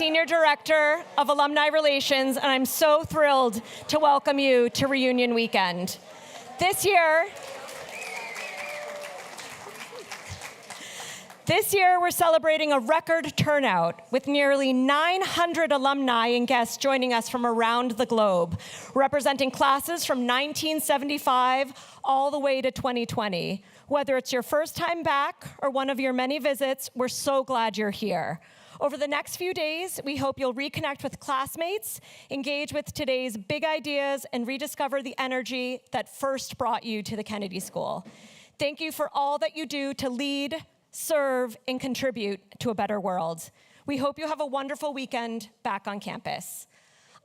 Senior Director of Alumni Relations, and I'm so thrilled to welcome you to Reunion Weekend. This year, we're celebrating a record turnout with nearly 900 alumni and guests joining us from around the globe, representing classes from 1975 all the way to 2020. Whether it's your first time back or one of your many visits, we're so glad you're here. Over the next few days, we hope you'll reconnect with classmates, engage with today's big ideas, and rediscover the energy that first brought you to the Kennedy School. Thank you for all that you do to lead, serve, and contribute to a better world. We hope you have a wonderful weekend back on campus.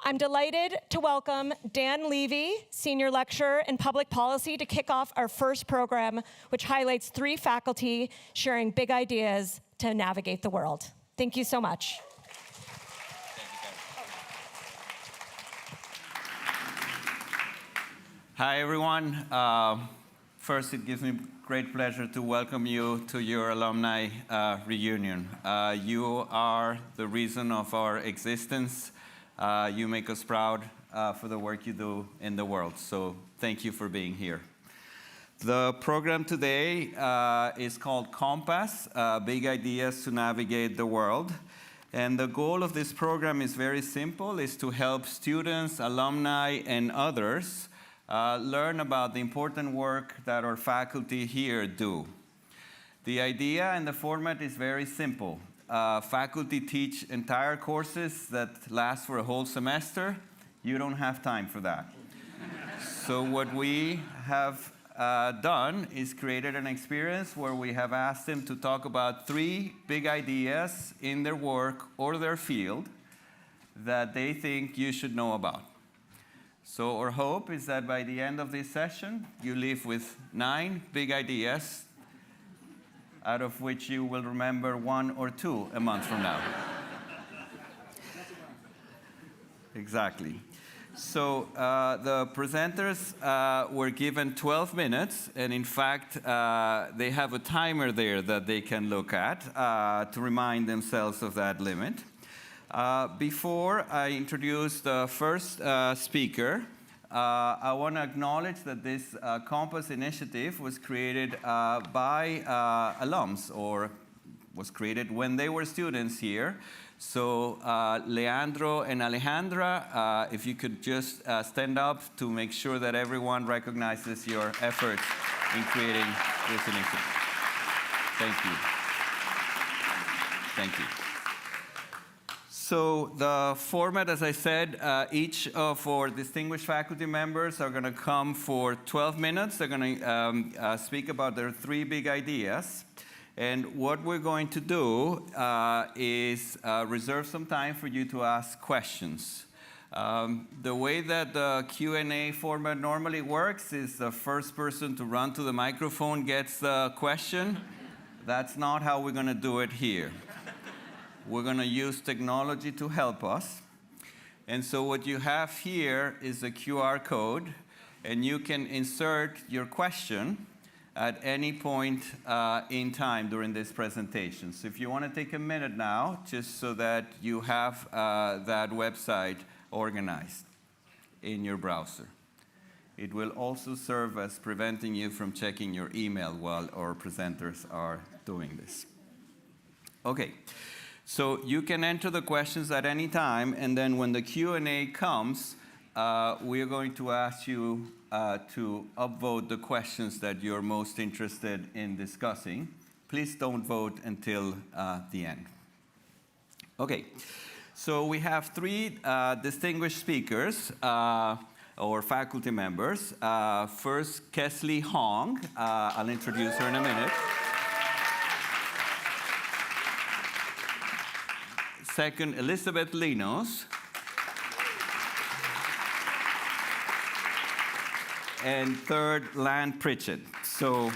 I'm delighted to welcome Dan Levy, Senior Lecturer in Public Policy, to kick off our first program, which highlights 3 faculty sharing big ideas to navigate the world. Thank you so much. Hi, everyone. First, it gives me great pleasure to welcome you to your alumni reunion. You are the reason of our existence. You make us proud for the work you do in the world. So thank you for being here. The program today is called Compass, Big Ideas to Navigate the World. And the goal of this program is very simple, is to help students, alumni, and others learn about the important work that our faculty here do. The idea and the format is very simple. Faculty teach entire courses that last for a whole semester. You don't have time for that. So what we have done is created an experience where we have asked them to talk about 3 big ideas in their work or their field that they think you should know about. So our hope is that by the end of this session, you leave with 9 big ideas, out of which you will remember 1 or 2 a month from now. Exactly. So the presenters were given 12 minutes, and in fact, they have a timer there that they can look at to remind themselves of that limit. Before I introduce the first speaker, I want to acknowledge that this Compass initiative was created by alums, or was created when they were students here. So Leandro and Alejandra, if you could just stand up to make sure that everyone recognizes your efforts in creating this initiative. Thank you. Thank you. So the format, as I said, each of our distinguished faculty members are going to come for 12 minutes. They're going to speak about their 3 big ideas. And what we're going to do is reserve some time for you to ask questions. The way that the Q&A format normally works is the first person to run to the microphone gets the question. That's not how we're going to do it here. We're going to use technology to help us. And so what you have here is a QR code, and you can insert your question at any point in time during this presentation. So if you want to take a minute now, just so that you have that website organized in your browser. It will also serve as preventing you from checking your email while our presenters are doing this. Okay. So you can enter the questions at any time, and then when the Q&A comes, we are going to ask you to upvote the questions that you're most interested in discussing. Please don't vote until the end. Okay, so we have 3 distinguished speakers, or faculty members. First, Kessely Hong. I'll introduce her in a minute. Second, Elizabeth Linos. And third, Lant Pritchett. So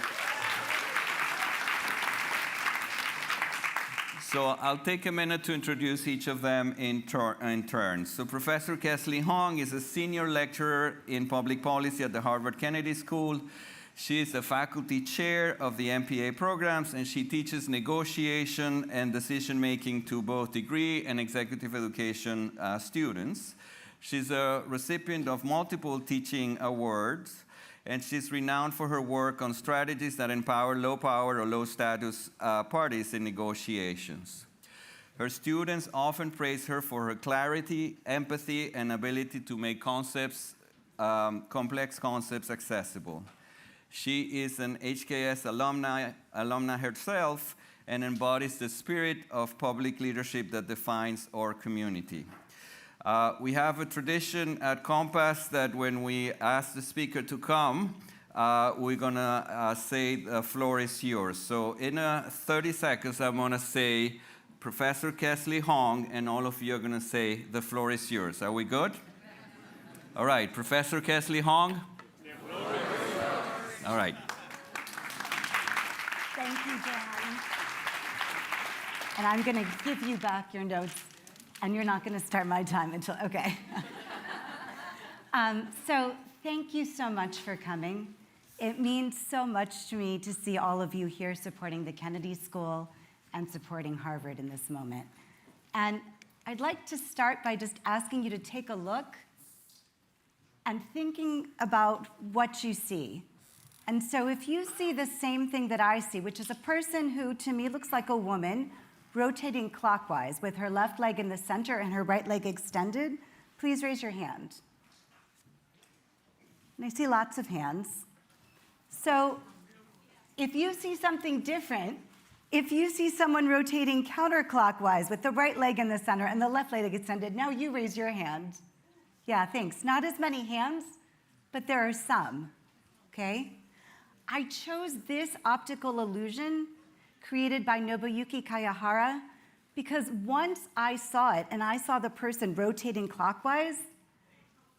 I'll take a minute to introduce each of them in turn. So Professor Kessely Hong is a senior lecturer in public policy at the Harvard Kennedy School. She is the faculty chair of the MPA programs, and she teaches negotiation and decision-making to both degree and executive education students. She's a recipient of multiple teaching awards, and she's renowned for her work on strategies that empower low-power or low-status parties in negotiations. Her students often praise her for her clarity, empathy, and ability to make complex concepts accessible. She is an HKS alumna herself and embodies the spirit of public leadership that defines our community. We have a tradition at Compass that when we ask the speaker to come, we're going to say the floor is yours. So in 30 seconds, I'm going to say Professor Kessely Hong, and all of you are going to say the floor is yours. Are we good? All right, Professor Kessely Hong. All right. Thank you, John. And I'm going to give you back your notes, and you're not going to start my time until, okay. So thank you so much for coming. It means so much to me to see all of you here supporting the Kennedy School and supporting Harvard in this moment. And I'd like to start by just asking you to take a look and thinking about what you see. And so if you see the same thing that I see, which is a person who to me looks like a woman rotating clockwise with her left leg in the center and her right leg extended, please raise your hand. And I see lots of hands. So if you see something different, if you see someone rotating counterclockwise with the right leg in the center and the left leg extended, now you raise your hand. Yeah, thanks. Not as many hands, but there are some, okay? I chose this optical illusion created by Nobuyuki Kayahara because once I saw it and I saw the person rotating clockwise,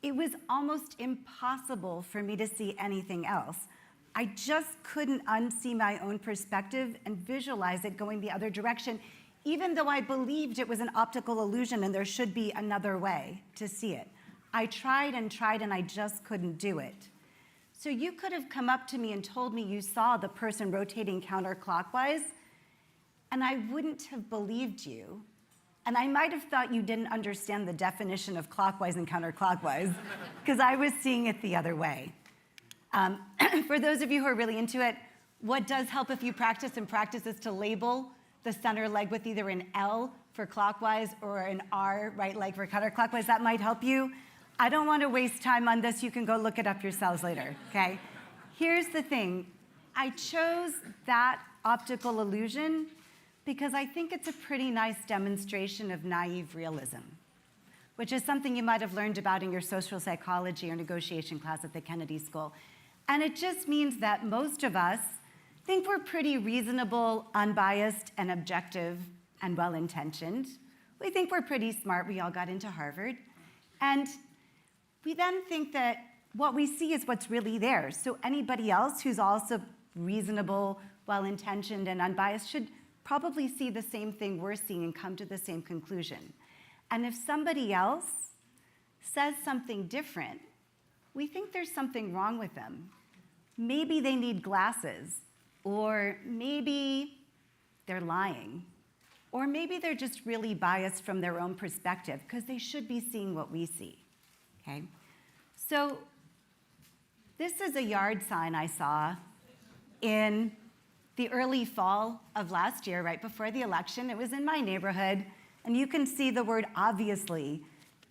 it was almost impossible for me to see anything else. I just couldn't unsee my own perspective and visualize it going the other direction, even though I believed it was an optical illusion and there should be another way to see it. I tried and I just couldn't do it. So you could have come up to me and told me you saw the person rotating counterclockwise, and I wouldn't have believed you. And I might have thought you didn't understand the definition of clockwise and counterclockwise, because I was seeing it the other way. For those of you who are really into it, what does help if you practice and practice is to label the center leg with either an L for clockwise or an R, right leg for counterclockwise. That might help you. I don't want to waste time on this. You can go look it up yourselves later, okay? Here's the thing. I chose that optical illusion because I think it's a pretty nice demonstration of naive realism, which is something you might have learned about in your social psychology or negotiation class at the Kennedy School. And it just means that most of us think we're pretty reasonable, unbiased, and objective, and well-intentioned. We think we're pretty smart. We all got into Harvard. And we then think that what we see is what's really there. So anybody else who's also reasonable, well-intentioned, and unbiased should probably see the same thing we're seeing and come to the same conclusion. And if somebody else says something different, we think there's something wrong with them. Maybe they need glasses, or maybe they're lying, or maybe they're just really biased from their own perspective, because they should be seeing what we see, okay? So this is a yard sign I saw in the early fall of last year, right before the election. It was in my neighborhood, and you can see the word obviously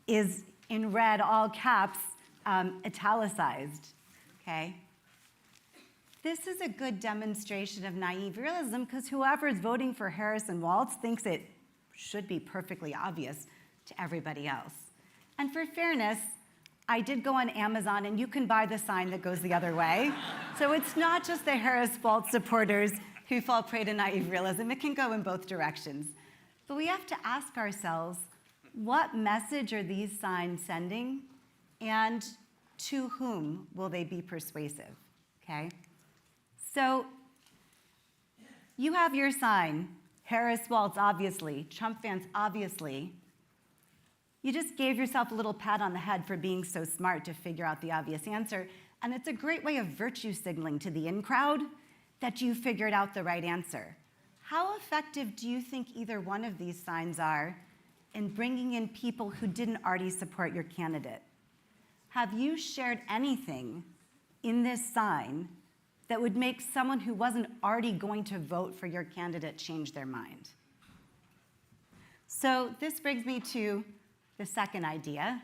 is in red, all caps, italicized, okay? This is a good demonstration of naive realism because whoever is voting for Harris and Walz thinks it should be perfectly obvious to everybody else. And for fairness, I did go on Amazon and you can buy the sign that goes the other way. So it's not just the Harris-Walz supporters who fall prey to naive realism. It can go in both directions. But we have to ask ourselves, what message are these signs sending? And to whom will they be persuasive, okay? So you have your sign, Harris-Walz, obviously, Trump fans, obviously. You just gave yourself a little pat on the head for being so smart to figure out the obvious answer. And it's a great way of virtue signaling to the in crowd that you figured out the right answer. How effective do you think either one of these signs are in bringing in people who didn't already support your candidate? Have you shared anything in this sign that would make someone who wasn't already going to vote for your candidate change their mind? So this brings me to the second idea,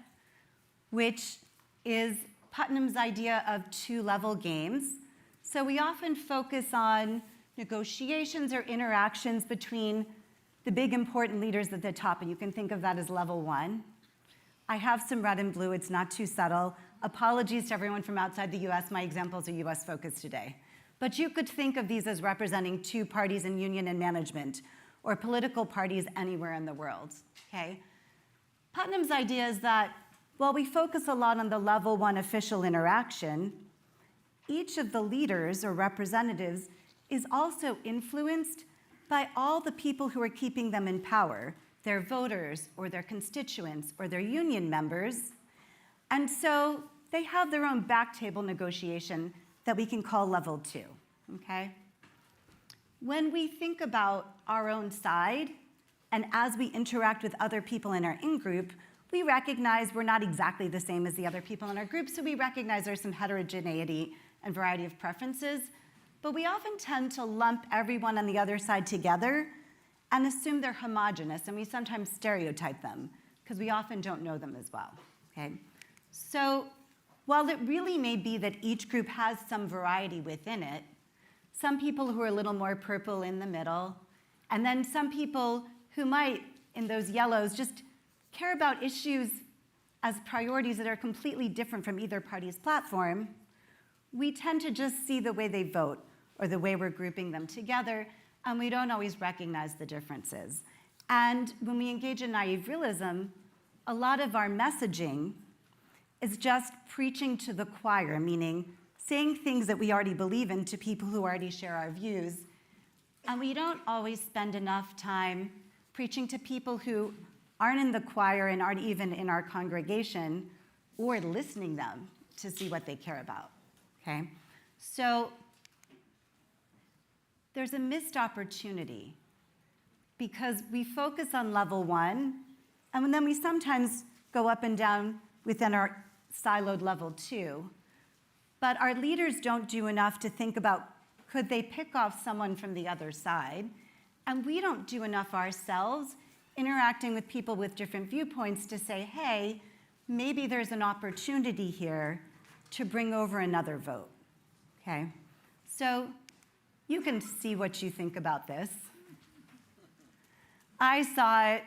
which is Putnam's idea of two-level games. So we often focus on negotiations or interactions between the big important leaders at the top, and you can think of that as level one. I have some red and blue, it's not too subtle. Apologies to everyone from outside the US, my examples are US focused today. But you could think of these as representing two parties in union and management, or political parties anywhere in the world, okay? Putnam's idea is that while we focus a lot on the level one official interaction, each of the leaders or representatives is also influenced by all the people who are keeping them in power, their voters or their constituents or their union members. And so they have their own back table negotiation that we can call level two, okay? When we think about our own side, and as we interact with other people in our in-group, we recognize we're not exactly the same as the other people in our group, so we recognize there's some heterogeneity and variety of preferences, but we often tend to lump everyone on the other side together and assume they're homogenous, and we sometimes stereotype them, because we often don't know them as well, okay? So while it really may be that each group has some variety within it, some people who are a little more purple in the middle, and then some people who might, in those yellows, just care about issues as priorities that are completely different from either party's platform, we tend to just see the way they vote or the way we're grouping them together, and we don't always recognize the differences. And when we engage in naive realism, a lot of our messaging is just preaching to the choir, meaning saying things that we already believe in to people who already share our views, and we don't always spend enough time preaching to people who aren't in the choir and aren't even in our congregation or listening them to see what they care about, okay? So there's a missed opportunity because we focus on level one, and then we sometimes go up and down within our siloed level two, but our leaders don't do enough to think about, could they pick off someone from the other side? And we don't do enough ourselves interacting with people with different viewpoints to say, hey, maybe there's an opportunity here to bring over another vote, okay? So you can see what you think about this. I saw it,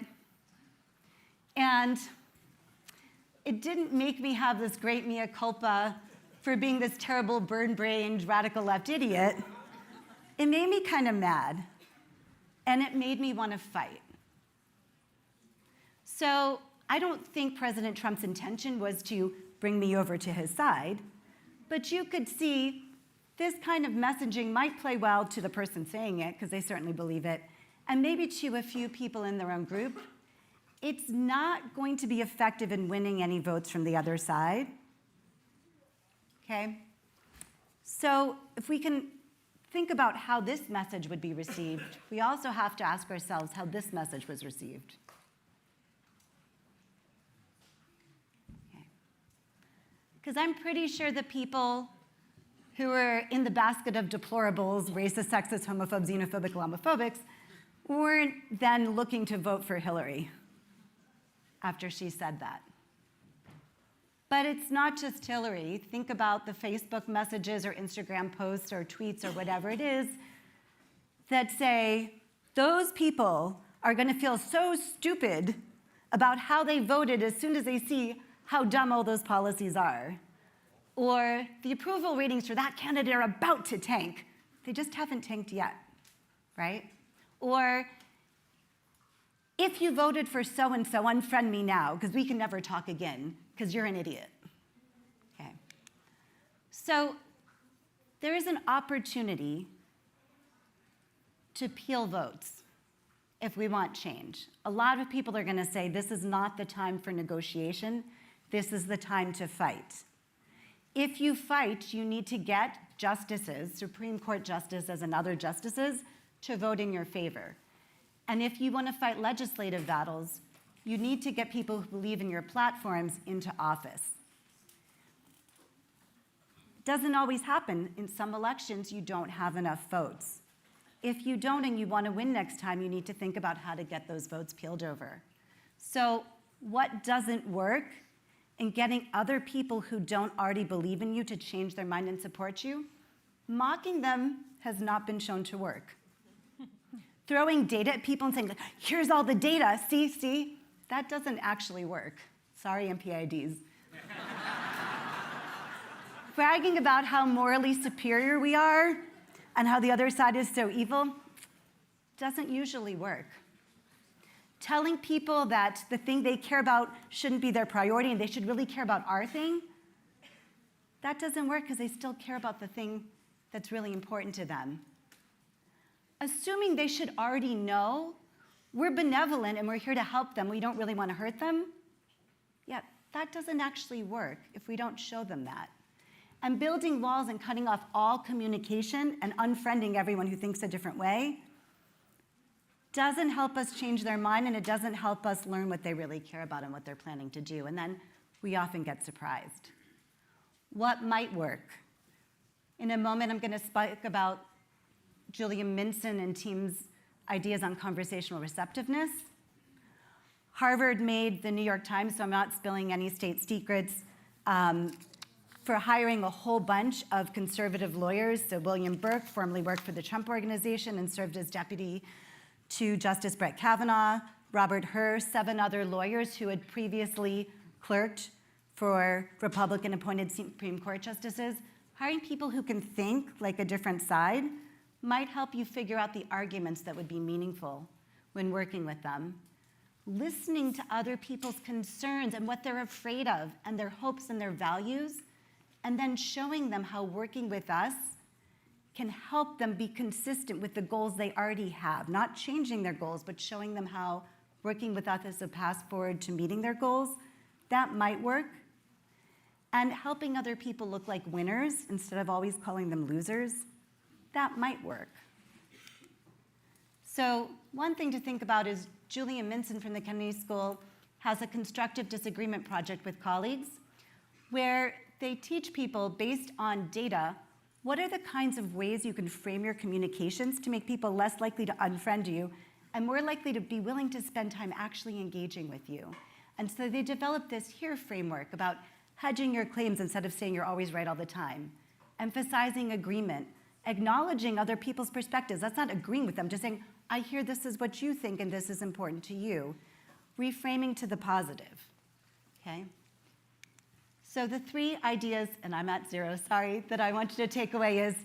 and it didn't make me have this great mea culpa for being this terrible bird-brained radical left idiot. It made me kind of mad, and it made me want to fight. So I don't think President Trump's intention was to bring me over to his side, but you could see this kind of messaging might play well to the person saying it, because they certainly believe it, and maybe to a few people in their own group. It's not going to be effective in winning any votes from the other side, okay? So if we can think about how this message would be received, we also have to ask ourselves how this message was received. Because I'm pretty sure the people who were in the basket of deplorables, racist, sexist, homophobes, xenophobic, Islamophobics, weren't then looking to vote for Hillary after she said that. But it's not just Hillary. Think about the Facebook messages or Instagram posts or tweets or whatever it is that say, those people are going to feel so stupid about how they voted as soon as they see how dumb all those policies are. Or the approval ratings for that candidate are about to tank. They just haven't tanked yet, right? Or if you voted for so-and-so, unfriend me now, because we can never talk again, because you're an idiot. Okay. So there is an opportunity to peel votes if we want change. A lot of people are going to say, this is not the time for negotiation. This is the time to fight. If you fight, you need to get justices, Supreme Court justices and other justices, to vote in your favor. And if you want to fight legislative battles, you need to get people who believe in your platforms into office. Doesn't always happen. In some elections, you don't have enough votes. If you don't and you want to win next time, you need to think about how to get those votes peeled over. So what doesn't work in getting other people who don't already believe in you to change their mind and support you? Mocking them has not been shown to work. Throwing data at people and saying, here's all the data, see, that doesn't actually work. Sorry, MPADs. Bragging about how morally superior we are and how the other side is so evil doesn't usually work. Telling people that the thing they care about shouldn't be their priority and they should really care about our thing, that doesn't work because they still care about the thing that's really important to them. Assuming they should already know we're benevolent and we're here to help them, we don't really want to hurt them, yeah, that doesn't actually work if we don't show them that. And building walls and cutting off all communication and unfriending everyone who thinks a different way doesn't help us change their mind, and it doesn't help us learn what they really care about and what they're planning to do. And then we often get surprised. What might work? In a moment, I'm going to speak about Julian Minson and team's ideas on conversational receptiveness. Harvard made the New York Times, so I'm not spilling any state secrets, for hiring a whole bunch of conservative lawyers. So William Burke formerly worked for the Trump Organization and served as deputy to Justice Brett Kavanaugh, Robert Hur, 7 other lawyers who had previously clerked for Republican-appointed Supreme Court justices. Hiring people who can think like a different side might help you figure out the arguments that would be meaningful when working with them. Listening to other people's concerns and what they're afraid of and their hopes and their values, and then showing them how working with us can help them be consistent with the goals they already have. Not changing their goals, but showing them how working with us is a path forward to meeting their goals. That might work. And helping other people look like winners instead of always calling them losers, that might work. So one thing to think about is Julian Minson from the Kennedy School has a constructive disagreement project with colleagues where they teach people based on data, what are the kinds of ways you can frame your communications to make people less likely to unfriend you and more likely to be willing to spend time actually engaging with you. And so they developed this HERE framework about hedging your claims instead of saying you're always right all the time, emphasizing agreement, acknowledging other people's perspectives. That's not agreeing with them, just saying, I hear this is what you think and this is important to you. Reframing to the positive, okay? So the 3 ideas, and I'm at 0, sorry, that I want you to take away is,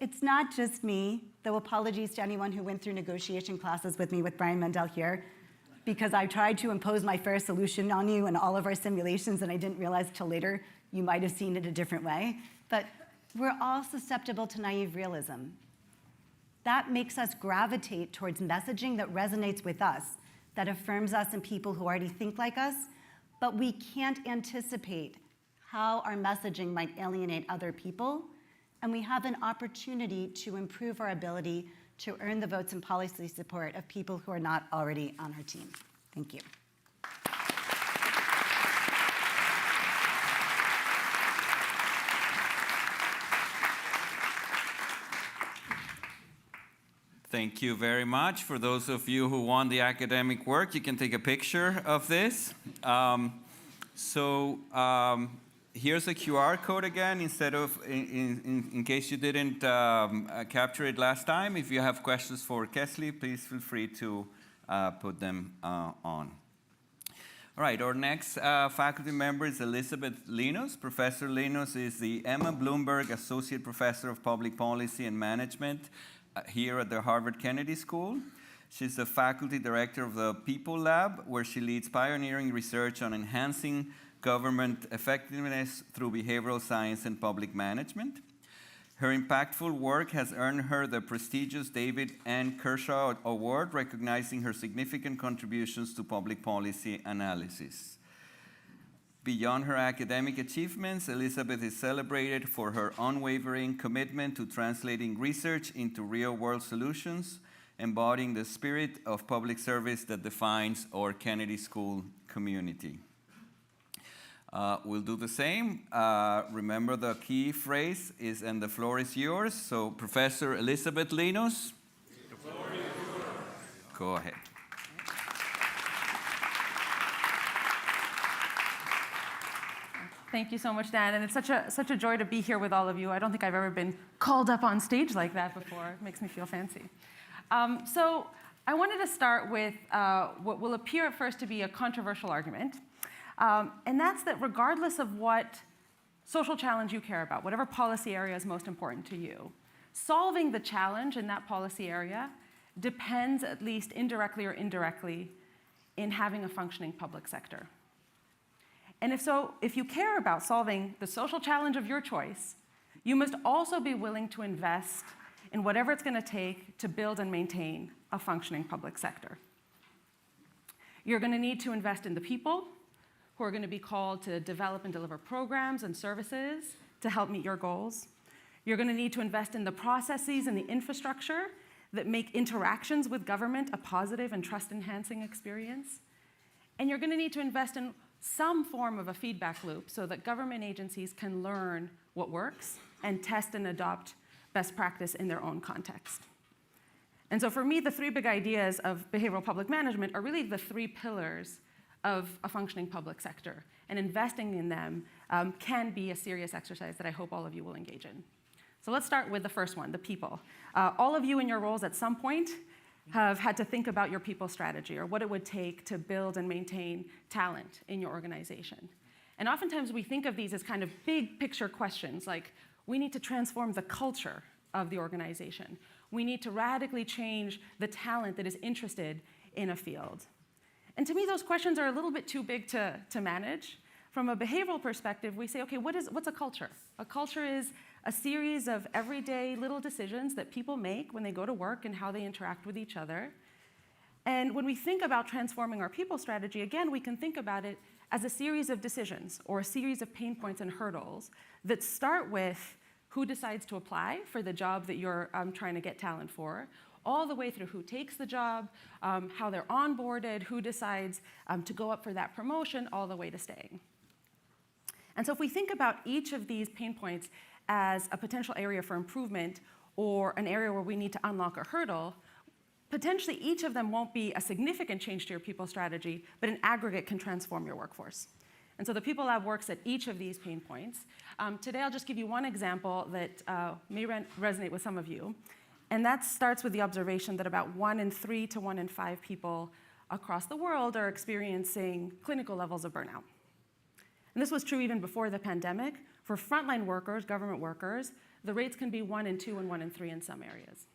it's not just me, though apologies to anyone who went through negotiation classes with me with Brian Mendel here, because I tried to impose my fair solution on you in all of our simulations, and I didn't realize till later you might have seen it a different way. But we're all susceptible to naive realism. That makes us gravitate towards messaging that resonates with us, that affirms us and people who already think like us, but we can't anticipate how our messaging might alienate other people, and we have an opportunity to improve our ability to earn the votes and policy support of people who are not already on our team. Thank you. Thank you very much. For those of you who want the academic work, you can take a picture of this. Here's a QR code again, instead of, in case you didn't capture it last time. If you have questions for Kessely, please feel free to put them on. All right, our next faculty member is Elizabeth Linos. Professor Linos is the Emma Bloomberg Associate Professor of Public Policy and Management here at the Harvard Kennedy School. She's the faculty director of the People Lab, where she leads pioneering research on enhancing government effectiveness through behavioral science and public management. Her impactful work has earned her the prestigious David N. Kershaw Award, recognizing her significant contributions to public policy analysis. Beyond her academic achievements, Elizabeth is celebrated for her unwavering commitment to translating research into real-world solutions, embodying the spirit of public service that defines our Kennedy School community. We'll do the same. Remember, the key phrase is, and the floor is yours. So, Professor Elizabeth Linos. The floor is yours. Go ahead. Thank you so much, Dan. And it's such a joy to be here with all of you. I don't think I've ever been called up on stage like that before. It makes me feel fancy. So I wanted to start with what will appear at first to be a controversial argument. And that's that regardless of what social challenge you care about, whatever policy area is most important to you, solving the challenge in that policy area depends, at least indirectly or indirectly, in having a functioning public sector. And if you care about solving the social challenge of your choice, you must also be willing to invest in whatever it's going to take to build and maintain a functioning public sector. You're going to need to invest in the people who are going to be called to develop and deliver programs and services to help meet your goals. You're going to need to invest in the processes and the infrastructure that make interactions with government a positive and trust-enhancing experience. And you're going to need to invest in some form of a feedback loop so that government agencies can learn what works and test and adopt best practice in their own context. And so for me, the three big ideas of behavioral public management are really the three pillars of a functioning public sector. And investing in them can be a serious exercise that I hope all of you will engage in. So let's start with the first one, the people. All of you in your roles at some point have had to think about your people strategy or what it would take to build and maintain talent in your organization. And oftentimes we think of these as kind of big picture questions, like we need to transform the culture of the organization. We need to radically change the talent that is interested in a field. And to me, those questions are a little bit too big to manage. From a behavioral perspective, we say, okay, what's a culture? A culture is a series of everyday little decisions that people make when they go to work and how they interact with each other. And when we think about transforming our people strategy, again, we can think about it as a series of decisions or a series of pain points and hurdles that start with who decides to apply for the job that you're trying to get talent for, all the way through who takes the job, how they're onboarded, who decides to go up for that promotion, all the way to staying. And so if we think about each of these pain points as a potential area for improvement or an area where we need to unlock a hurdle, potentially each of them won't be a significant change to your people strategy, but in aggregate can transform your workforce. And so the People Lab works at each of these pain points. Today I'll just give you one example that may resonate with some of you. And that starts with the observation that about 1 in 3 to 1 in 5 people across the world are experiencing clinical levels of burnout. And this was true even before the pandemic. For frontline workers, government workers, the rates can be 1 in 2 and 1 in 3 in some areas.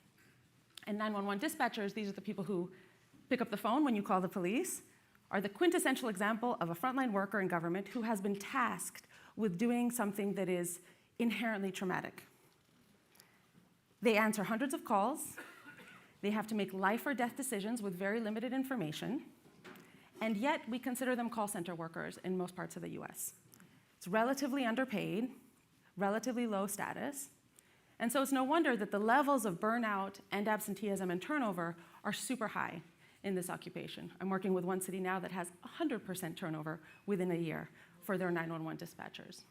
And 911 dispatchers, these are the people who pick up the phone when you call the police, are the quintessential example of a frontline worker in government who has been tasked with doing something that is inherently traumatic. They answer hundreds of calls. They have to make life or death decisions with very limited information. And yet, we consider them call center workers in most parts of the US. It's relatively underpaid, relatively low status. And so it's no wonder that the levels of burnout and absenteeism and turnover are super high in this occupation. I'm working with one city now that has 100% turnover within a year for their 911 dispatchers.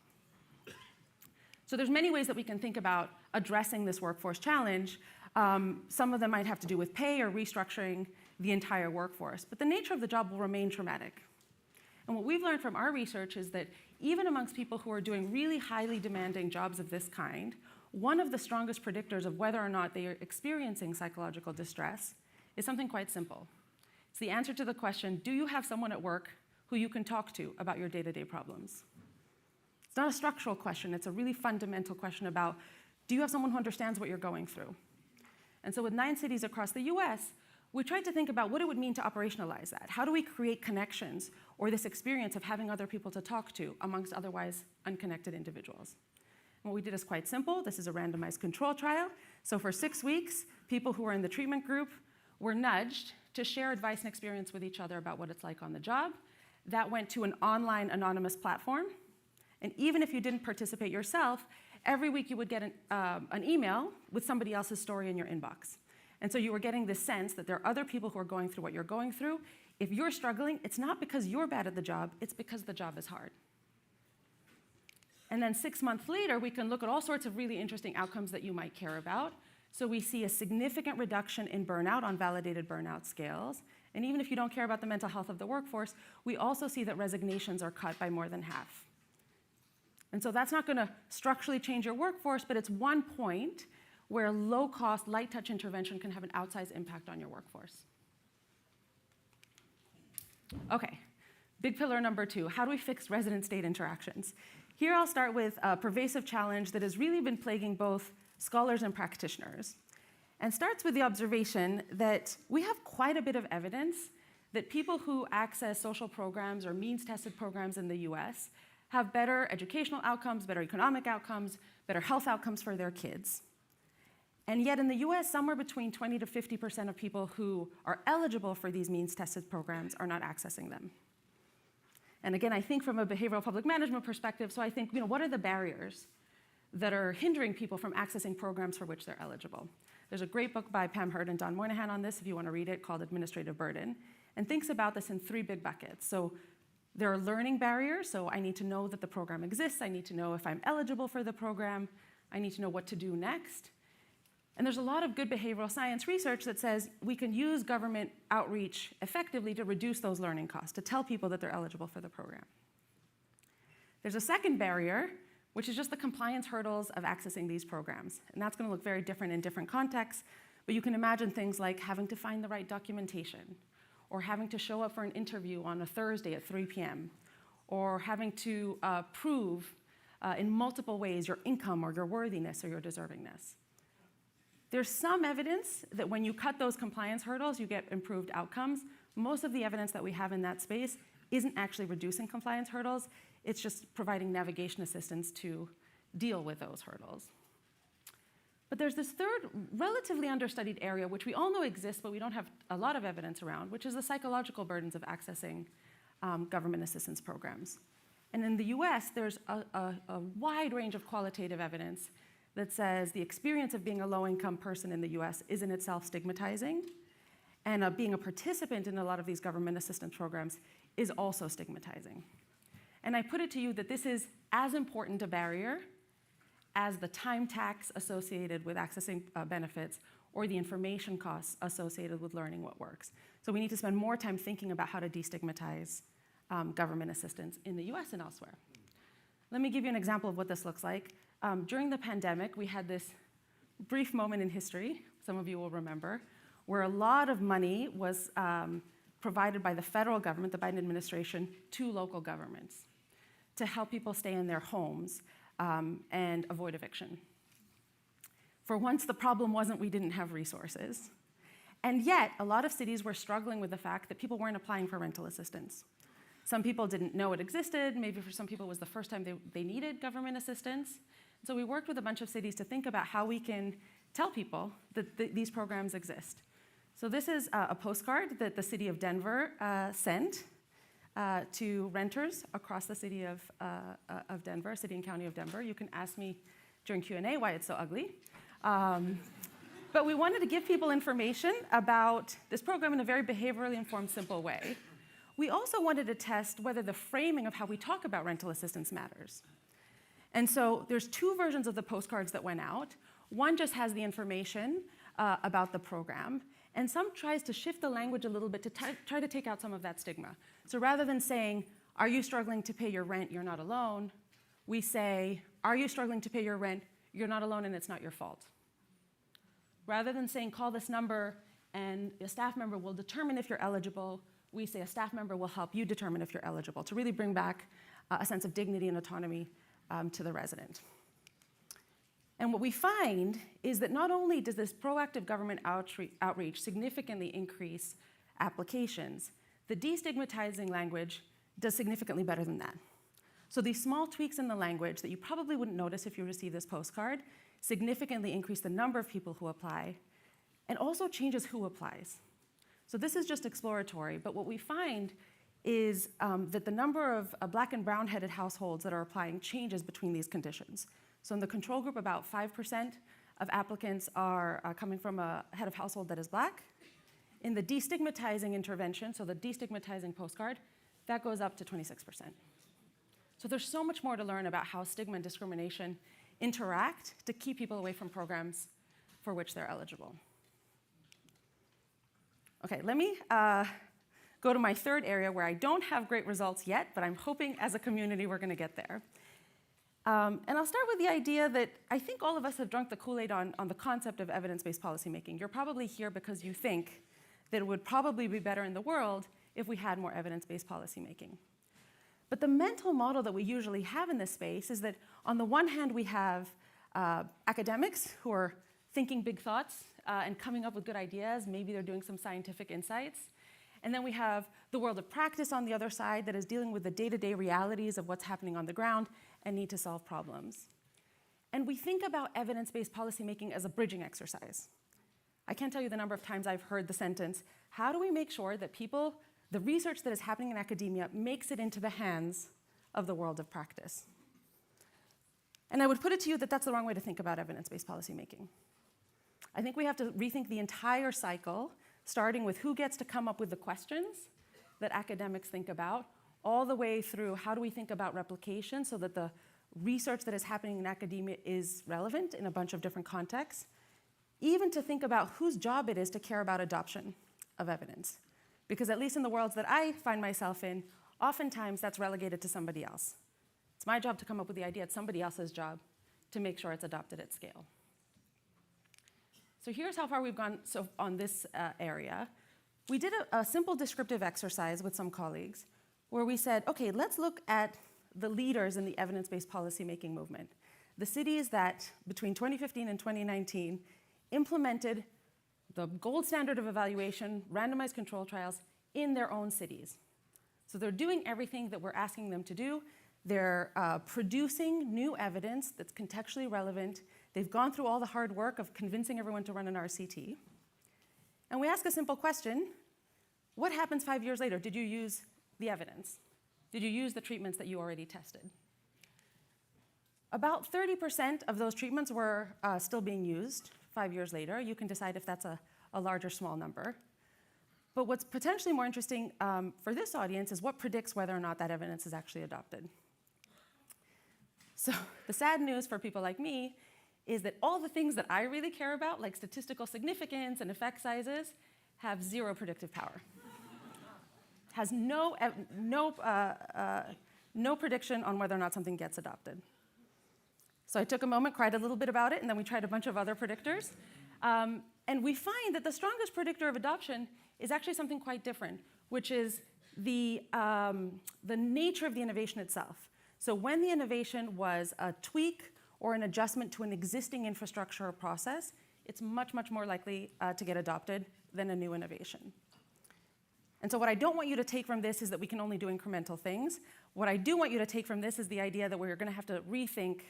So there's many ways that we can think about addressing this workforce challenge. Some of them might have to do with pay or restructuring the entire workforce, but the nature of the job will remain traumatic. And what we've learned from our research is that even amongst people who are doing really highly demanding jobs of this kind, one of the strongest predictors of whether or not they are experiencing psychological distress is something quite simple. It's the answer to the question, do you have someone at work who you can talk to about your day-to-day problems? It's not a structural question, it's a really fundamental question about, do you have someone who understands what you're going through? And so with 9 cities across the US, we tried to think about what it would mean to operationalize that. How do we create connections or this experience of having other people to talk to amongst otherwise unconnected individuals? And what we did is quite simple. This is a randomized control trial. So for 6 weeks, people who were in the treatment group were nudged to share advice and experience with each other about what it's like on the job. that went to an online anonymous platform. And even if you didn't participate yourself, every week you would get an email with somebody else's story in your inbox. And so you were getting this sense that there are other people who are going through what you're going through. If you're struggling, it's not because you're bad at the job, it's because the job is hard. And then 6 months later, we can look at all sorts of really interesting outcomes that you might care about. So we see a significant reduction in burnout on validated burnout scales. And even if you don't care about the mental health of the workforce, we also see that resignations are cut by more than half. And so that's not going to structurally change your workforce, but it's one point where low-cost, light-touch intervention can have an outsized impact on your workforce. Okay, big pillar number 2, how do we fix resident-state interactions? Here I'll start with a pervasive challenge that has really been plaguing both scholars and practitioners, and starts with the observation that we have quite a bit of evidence that people who access social programs or means-tested programs in the US have better educational outcomes, better economic outcomes, better health outcomes for their kids. And yet in the US, somewhere between 20 to 50% of people who are eligible for these means-tested programs are not accessing them. And again, I think from a behavioral public management perspective, so I think, what are the barriers that are hindering people from accessing programs for which they're eligible? There's a great book by Pam Hurd and Don Moynihan on this, if you want to read it, called Administrative Burden, and thinks about this in 3 big buckets. So there are learning barriers, so I need to know that the program exists, I need to know if I'm eligible for the program, I need to know what to do next. And there's a lot of good behavioral science research that says we can use government outreach effectively to reduce those learning costs, to tell people that they're eligible for the program. There's a second barrier, which is just the compliance hurdles of accessing these programs. And that's going to look very different in different contexts, but you can imagine things like having to find the right documentation, or having to show up for an interview on a Thursday at 3 p.m., or having to prove in multiple ways your income or your worthiness or your deservingness. There's some evidence that when you cut those compliance hurdles, you get improved outcomes. Most of the evidence that we have in that space isn't actually reducing compliance hurdles, it's just providing navigation assistance to deal with those hurdles. But there's this third, relatively understudied area, which we all know exists, but we don't have a lot of evidence around, which is the psychological burdens of accessing government assistance programs. And in the US, there's a wide range of qualitative evidence that says the experience of being a low-income person in the US is in itself stigmatizing, and being a participant in a lot of these government assistance programs is also stigmatizing. And I put it to you that this is as important a barrier as the time tax associated with accessing benefits or the information costs associated with learning what works. So we need to spend more time thinking about how to destigmatize government assistance in the US and elsewhere. Let me give you an example of what this looks like. During the pandemic, we had this brief moment in history, some of you will remember, where a lot of money was provided by the federal government, the Biden administration, to local governments to help people stay in their homes and avoid eviction. For once, the problem wasn't we didn't have resources. And yet, a lot of cities were struggling with the fact that people weren't applying for rental assistance. Some people didn't know it existed. Maybe for some people it was the first time they needed government assistance. So we worked with a bunch of cities to think about how we can tell people that these programs exist. So this is a postcard that the city of Denver sent to renters across the city of Denver, city and county of Denver. You can ask me during Q&A why it's so ugly. But we wanted to give people information about this program in a very behaviorally informed, simple way. We also wanted to test whether the framing of how we talk about rental assistance matters. And so there's 2 versions of the postcards that went out. One just has the information about the program, and some tries to shift the language a little bit to try to take out some of that stigma. So rather than saying, are you struggling to pay your rent, you're not alone, we say, are you struggling to pay your rent, you're not alone and it's not your fault. Rather than saying, call this number and a staff member will determine if you're eligible, we say a staff member will help you determine if you're eligible, to really bring back a sense of dignity and autonomy to the resident. And what we find is that not only does this proactive government outreach significantly increase applications, the destigmatizing language does significantly better than that. So these small tweaks in the language that you probably wouldn't notice if you received this postcard significantly increase the number of people who apply and also changes who applies. So this is just exploratory, but what we find is that the number of black and brown-headed households that are applying changes between these conditions. So in the control group, about 5% of applicants are coming from a head of household that is black. In the destigmatizing intervention, so the destigmatizing postcard, that goes up to 26%. So there's so much more to learn about how stigma and discrimination interact to keep people away from programs for which they're eligible. Okay, let me go to my third area where I don't have great results yet, but I'm hoping as a community we're going to get there. And I'll start with the idea that I think all of us have drunk the Kool-Aid on the concept of evidence-based policymaking. You're probably here because you think that it would probably be better in the world if we had more evidence-based policymaking. But the mental model that we usually have in this space is that on the one hand we have academics who are thinking big thoughts and coming up with good ideas. Maybe they're doing some scientific insights. And then we have the world of practice on the other side that is dealing with the day-to-day realities of what's happening on the ground and need to solve problems. And we think about evidence-based policymaking as a bridging exercise. I can't tell you the number of times I've heard the sentence, how do we make sure that people, the research that is happening in academia makes it into the hands of the world of practice? And I would put it to you that that's the wrong way to think about evidence-based policymaking. I think we have to rethink the entire cycle, starting with who gets to come up with the questions that academics think about, all the way through how do we think about replication so that the research that is happening in academia is relevant in a bunch of different contexts, even to think about whose job it is to care about adoption of evidence. Because at least in the worlds that I find myself in, oftentimes that's relegated to somebody else. It's my job to come up with the idea. It's somebody else's job to make sure it's adopted at scale. So here's how far we've gone on this area. We did a simple descriptive exercise with some colleagues where we said, okay, let's look at the leaders in the evidence-based policymaking movement. The cities that, between 2015 and 2019, implemented the gold standard of evaluation, randomized control trials, in their own cities. So they're doing everything that we're asking them to do. They're producing new evidence that's contextually relevant. They've gone through all the hard work of convincing everyone to run an RCT. And we ask a simple question: what happens 5 years later? Did you use the evidence? Did you use the treatments that you already tested? About 30% of those treatments were still being used 5 years later. You can decide if that's a large or small number. But what's potentially more interesting for this audience is what predicts whether or not that evidence is actually adopted. So the sad news for people like me is that all the things that I really care about, like statistical significance and effect sizes, have zero predictive power. Has no prediction on whether or not something gets adopted. So I took a moment, cried a little bit about it, and then we tried a bunch of other predictors. And we find that the strongest predictor of adoption is actually something quite different, which is the nature of the innovation itself. So when the innovation was a tweak or an adjustment to an existing infrastructure or process, it's much, much more likely to get adopted than a new innovation. And so what I don't want you to take from this is that we can only do incremental things. What I do want you to take from this is the idea that we're going to have to rethink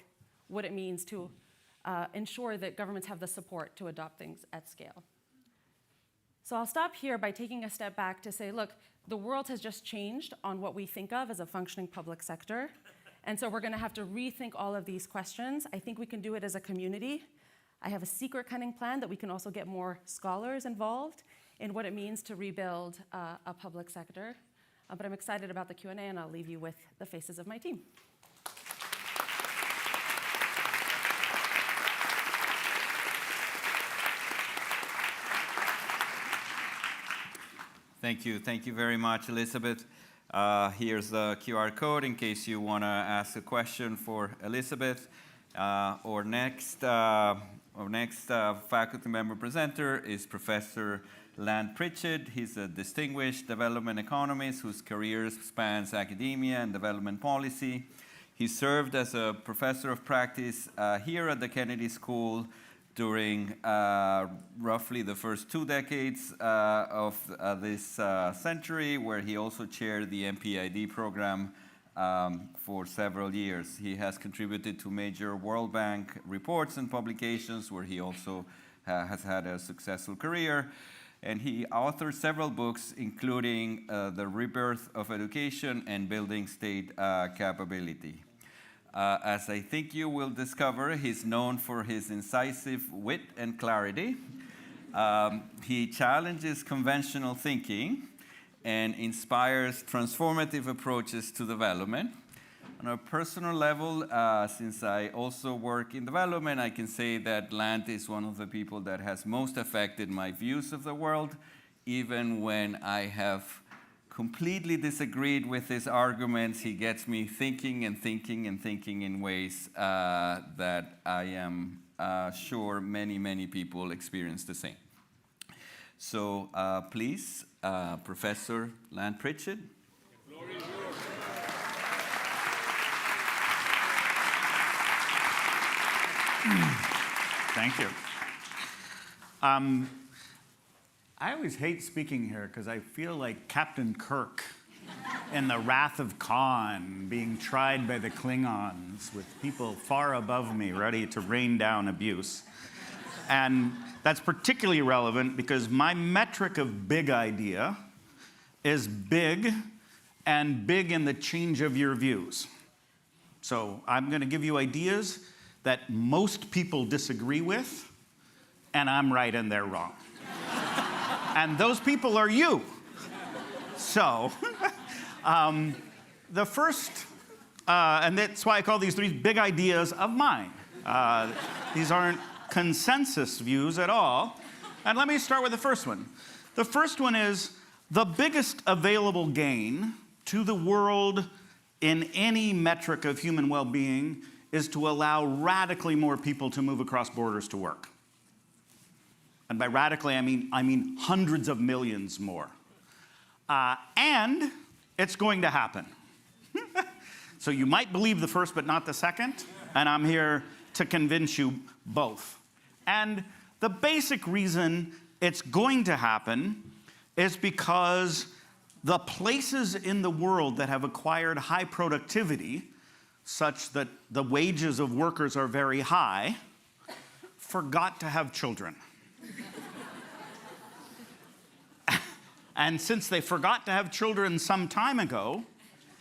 what it means to ensure that governments have the support to adopt things at scale. So I'll stop here by taking a step back to say, look, the world has just changed on what we think of as a functioning public sector. And so we're going to have to rethink all of these questions. I think we can do it as a community. I have a secret cunning plan that we can also get more scholars involved in what it means to rebuild a public sector. But I'm excited about the Q&A, and I'll leave you with the faces of my team. Thank you very much, Elizabeth. Here's the QR code in case you want to ask a question for Elizabeth. Our next faculty member presenter is Professor Lant Pritchett. He's a distinguished development economist whose career spans academia and development policy. He served as a professor of practice here at the Kennedy School during roughly the first 2 decades of this century, where he also chaired the MPID program for several years. He has contributed to major World Bank reports and publications, where he also has had a successful career. And he authored several books, including The Rebirth of Education and Building State Capability. As I think you will discover, he's known for his incisive wit and clarity. He challenges conventional thinking and inspires transformative approaches to development. On a personal level, since I also work in development, I can say that Lant is one of the people that has most affected my views of the world, even when I have completely disagreed with his arguments. He gets me thinking and thinking and thinking in ways that I am sure many, many people experience the same. So please, Professor Lant Pritchett. The floor is yours. Thank you. I always hate speaking here because I feel like Captain Kirk in the Wrath of Khan being tried by the Klingons with people far above me ready to rain down abuse. And that's particularly relevant because my metric of big idea is big and big in the change of your views. So I'm going to give you ideas that most people disagree with, and I'm right and they're wrong. And those people are you. So the first, and that's why I call these three big ideas of mine. These aren't consensus views at all. And let me start with the first one. The first one is the biggest available gain to the world in any metric of human well-being is to allow radically more people to move across borders to work. And by radically, I mean hundreds of millions more. And it's going to happen. So you might believe the first but not the second, and I'm here to convince you both. And the basic reason it's going to happen is because the places in the world that have acquired high productivity, such that the wages of workers are very high, forgot to have children. And since they forgot to have children some time ago,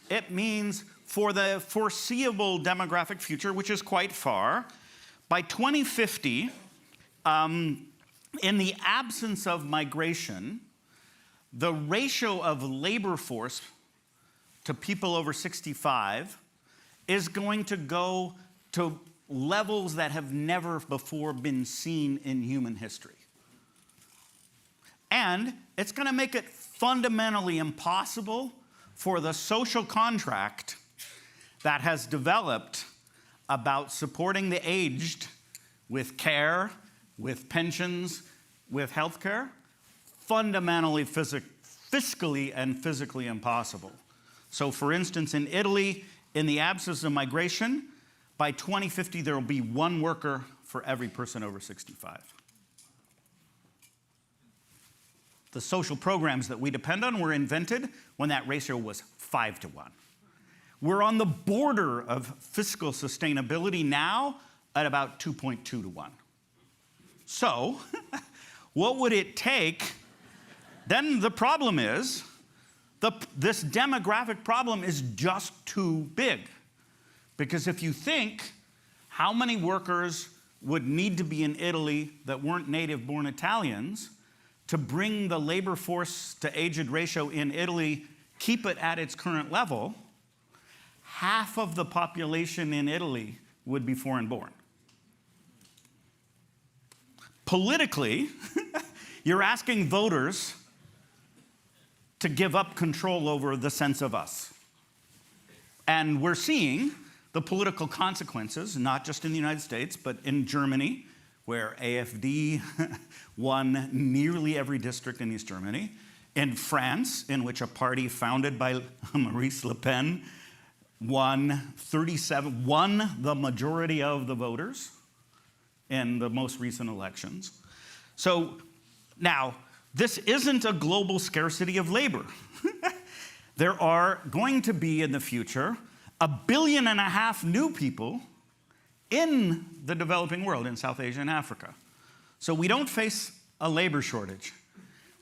it means for the foreseeable demographic future, which is quite far, by 2050, in the absence of migration, the ratio of labor force to people over 65 is going to go to levels that have never before been seen in human history. And it's going to make it fundamentally impossible for the social contract that has developed about supporting the aged with care, with pensions, with health care, fundamentally fiscally and physically impossible. So for instance, in Italy, in the absence of migration, by 2050, there will be one worker for every person over 65. The social programs that we depend on were invented when that ratio was 5 to 1. We're on the border of fiscal sustainability now at about 2.2 to 1. So, what would it take? Then the problem is, this demographic problem is just too big. Because if you think how many workers would need to be in Italy that weren't native-born Italians to bring the labor force to aged ratio in Italy, keep it at its current level, half of the population in Italy would be foreign-born. Politically, you're asking voters to give up control over the sense of us. And we're seeing the political consequences, not just in the United States, but in Germany, where AfD won nearly every district in East Germany. In France, in which a party founded by Maurice Le Pen won the majority of the voters in the most recent elections. So now, this isn't a global scarcity of labor. There are going to be in the future 1.5 billion new people in the developing world, in South Asia and Africa. So we don't face a labor shortage.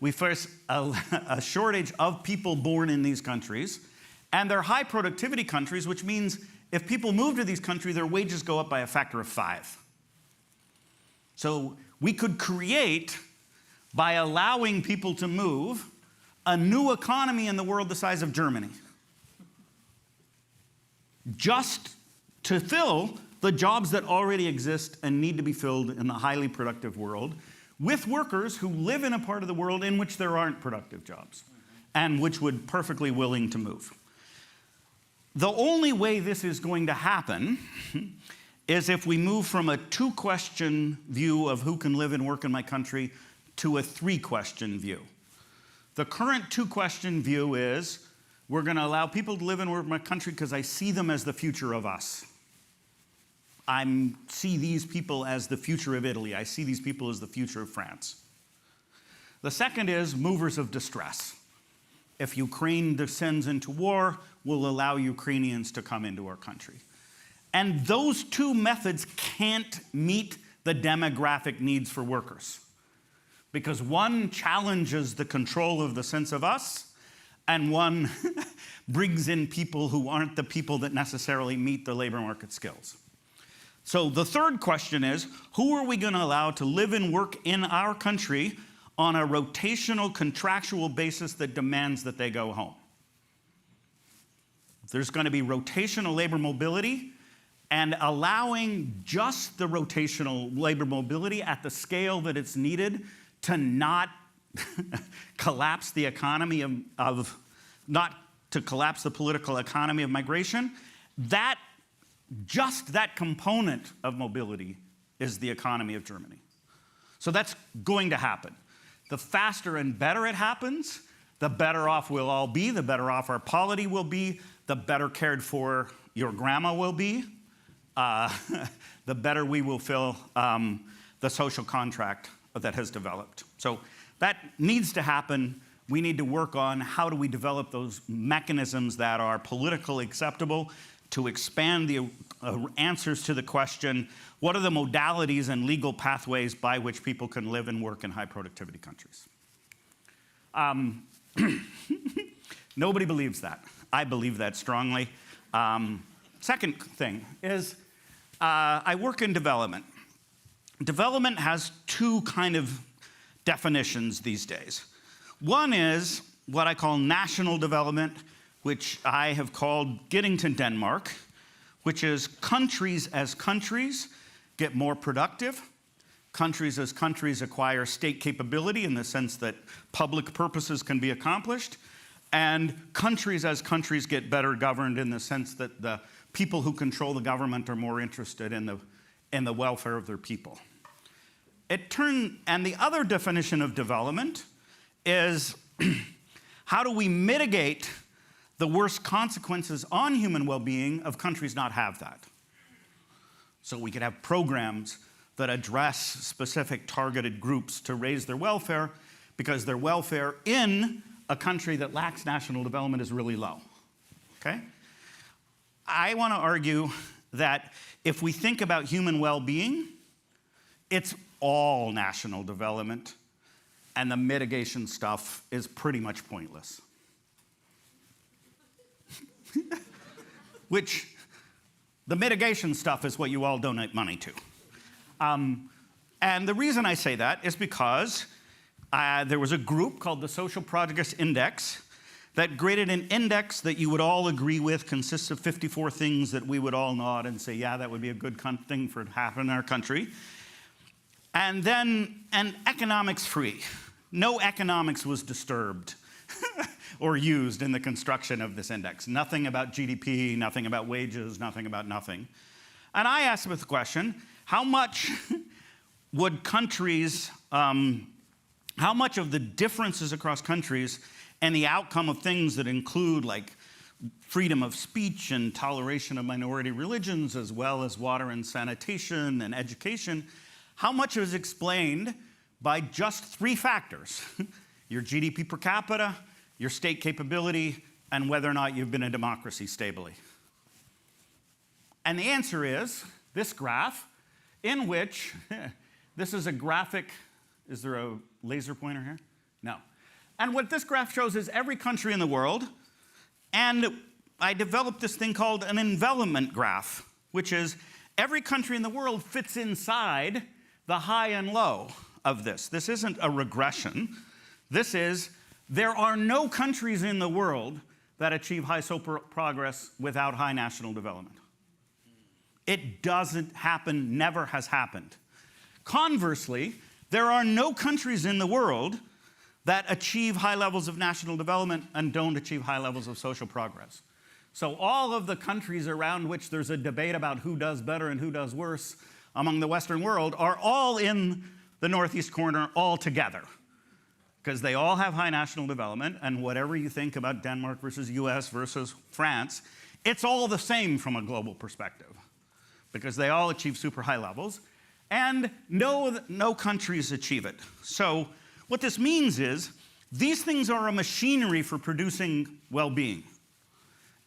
We face a shortage of people born in these countries, and they're high productivity countries, which means if people move to these countries, their wages go up by a factor of 5. So we could create, by allowing people to move, a new economy in the world the size of Germany, just to fill the jobs that already exist and need to be filled in the highly productive world with workers who live in a part of the world in which there aren't productive jobs and which would perfectly willing to move. The only way this is going to happen is if we move from a 2-question view of who can live and work in my country to a 3-question view. The current 2-question view is, we're going to allow people to live and work in my country because I see them as the future of us. I see these people as the future of Italy. I see these people as the future of France. The second is movers of distress. If Ukraine descends into war, we'll allow Ukrainians to come into our country. And those 2 methods can't meet the demographic needs for workers, because one challenges the control of the sense of us, and one brings in people who aren't the people that necessarily meet the labor market skills. So the third question is, who are we going to allow to live and work in our country on a rotational contractual basis that demands that they go home? There's going to be rotational labor mobility, and allowing just the rotational labor mobility at the scale that it's needed to not collapse the economy not to collapse the political economy of migration, just that component of mobility is the economy of Germany. So that's going to happen. The faster and better it happens, the better off we'll all be, the better off our polity will be, the better cared for your grandma will be, the better we will fill the social contract that has developed. So that needs to happen. We need to work on how do we develop those mechanisms that are politically acceptable to expand the answers to the question, what are the modalities and legal pathways by which people can live and work in high productivity countries? Nobody believes that. I believe that strongly. Second thing is, I work in development. Development has 2 kind of definitions these days. One is what I call national development, which I have called getting to Denmark, which is countries as countries get more productive. Countries as countries acquire state capability in the sense that public purposes can be accomplished. And countries as countries get better governed in the sense that the people who control the government are more interested in the welfare of their people. And the other definition of development is how do we mitigate the worst consequences on human well-being of countries not have that? So we could have programs that address specific targeted groups to raise their welfare, because their welfare in a country that lacks national development is really low, okay? I want to argue that if we think about human well-being, it's all national development, and the mitigation stuff is pretty much pointless. Which, the mitigation stuff is what you all donate money to. And the reason I say that is because there was a group called the Social Progress Index that graded an index that you would all agree with consists of 54 things that we would all nod and say, yeah, that would be a good thing for it to happen in our country. And then, and economics free. No economics was disturbed or used in the construction of this index. Nothing about GDP, nothing about wages, nothing about nothing. And I asked the question, how much would countries, how much of the differences across countries and the outcome of things that include like freedom of speech and toleration of minority religions, as well as water and sanitation and education, how much is explained by just 3 factors? Your GDP per capita, your state capability, and whether or not you've been a democracy stably. And the answer is this graph, in which, this is a graphic, is there a laser pointer here? No. And what this graph shows is every country in the world, and I developed this thing called an envelopment graph, which is every country in the world fits inside the high and low of this. This isn't a regression. This is, there are no countries in the world that achieve high social progress without high national development. It doesn't happen, never has happened. Conversely, there are no countries in the world that achieve high levels of national development and don't achieve high levels of social progress. So all of the countries around which there's a debate about who does better and who does worse among the Western world are all in the northeast corner all together, because they all have high national development, and whatever you think about Denmark versus US versus France, it's all the same from a global perspective, because they all achieve super high levels, and no countries achieve it. So what this means is these things are a machinery for producing well-being.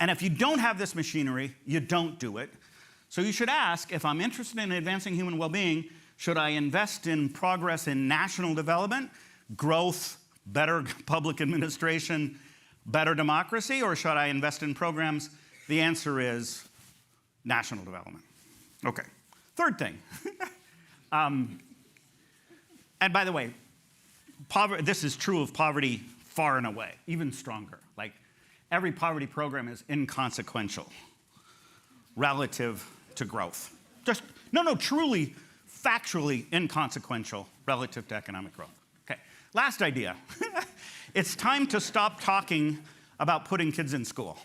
And if you don't have this machinery, you don't do it. So you should ask, if I'm interested in advancing human well-being, should I invest in progress in national development, growth, better public administration, better democracy, or should I invest in programs? The answer is national development. Okay, third thing. And by the way, this is true of poverty far and away, even stronger. Like, every poverty program is inconsequential relative to growth. Just, no, truly, factually inconsequential relative to economic growth. Okay, last idea. It's time to stop talking about putting kids in school.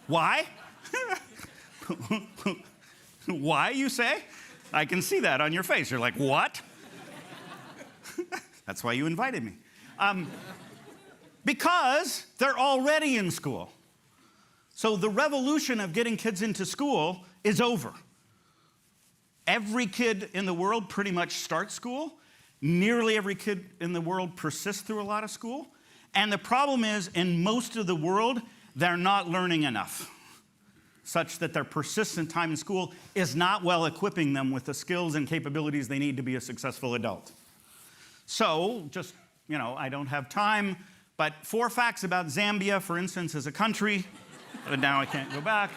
Why? Why, you say? I can see that on your face. You're like, what? That's why you invited me. Because they're already in school. So the revolution of getting kids into school is over. Every kid in the world pretty much starts school. Nearly every kid in the world persists through a lot of school. And the problem is, in most of the world, they're not learning enough, such that their persistent time in school is not well equipping them with the skills and capabilities they need to be a successful adult. So, just, I don't have time, but 4 facts about Zambia, for instance, as a country. But now I can't go back.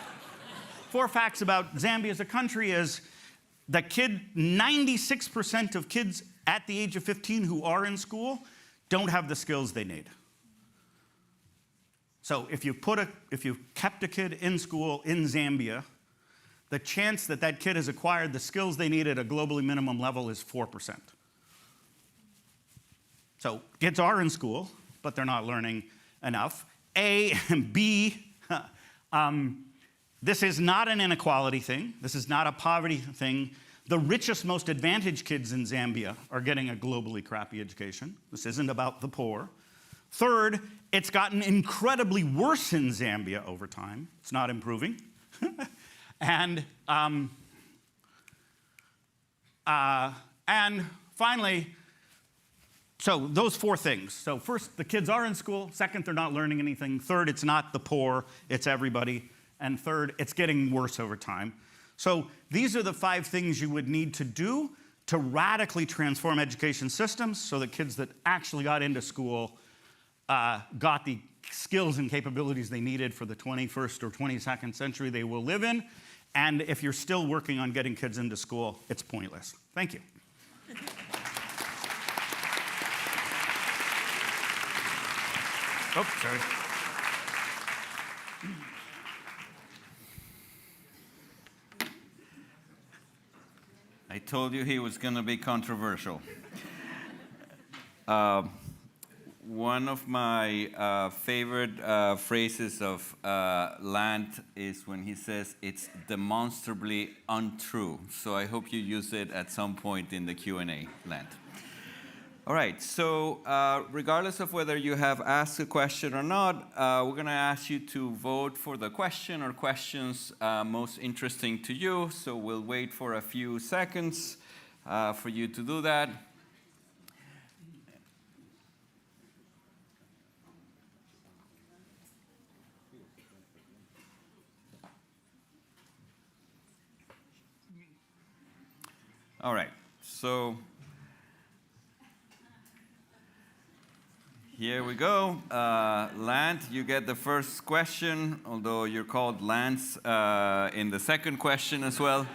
4 facts about Zambia as a country is 96% of kids at the age of 15 who are in school don't have the skills they need. So if you kept a kid in school in Zambia, the chance that that kid has acquired the skills they need at a globally minimum level is 4%. So kids are in school, but they're not learning enough. A and B, this is not an inequality thing. This is not a poverty thing. The richest, most advantaged kids in Zambia are getting a globally crappy education. This isn't about the poor. Third, it's gotten incredibly worse in Zambia over time. It's not improving. And finally, so those 4 things. So first, the kids are in school. Second, they're not learning anything. Third, it's not the poor, it's everybody. And third, it's getting worse over time. So these are the 5 things you would need to do to radically transform education systems so that kids that actually got into school got the skills and capabilities they needed for the 21st or 22nd century they will live in. And if you're still working on getting kids into school, it's pointless. Thank you. Oh, sorry. I told you he was going to be controversial. One of my favorite phrases of Lant is when he says it's demonstrably untrue. So I hope you use it at some point in the Q&A, Lant. All right, so regardless of whether you have asked a question or not, we're going to ask you to vote for the question or questions most interesting to you. So we'll wait for a few seconds for you to do that. All right, so Here we go. Lant, you get the first question, although you're called Lance in the second question as well.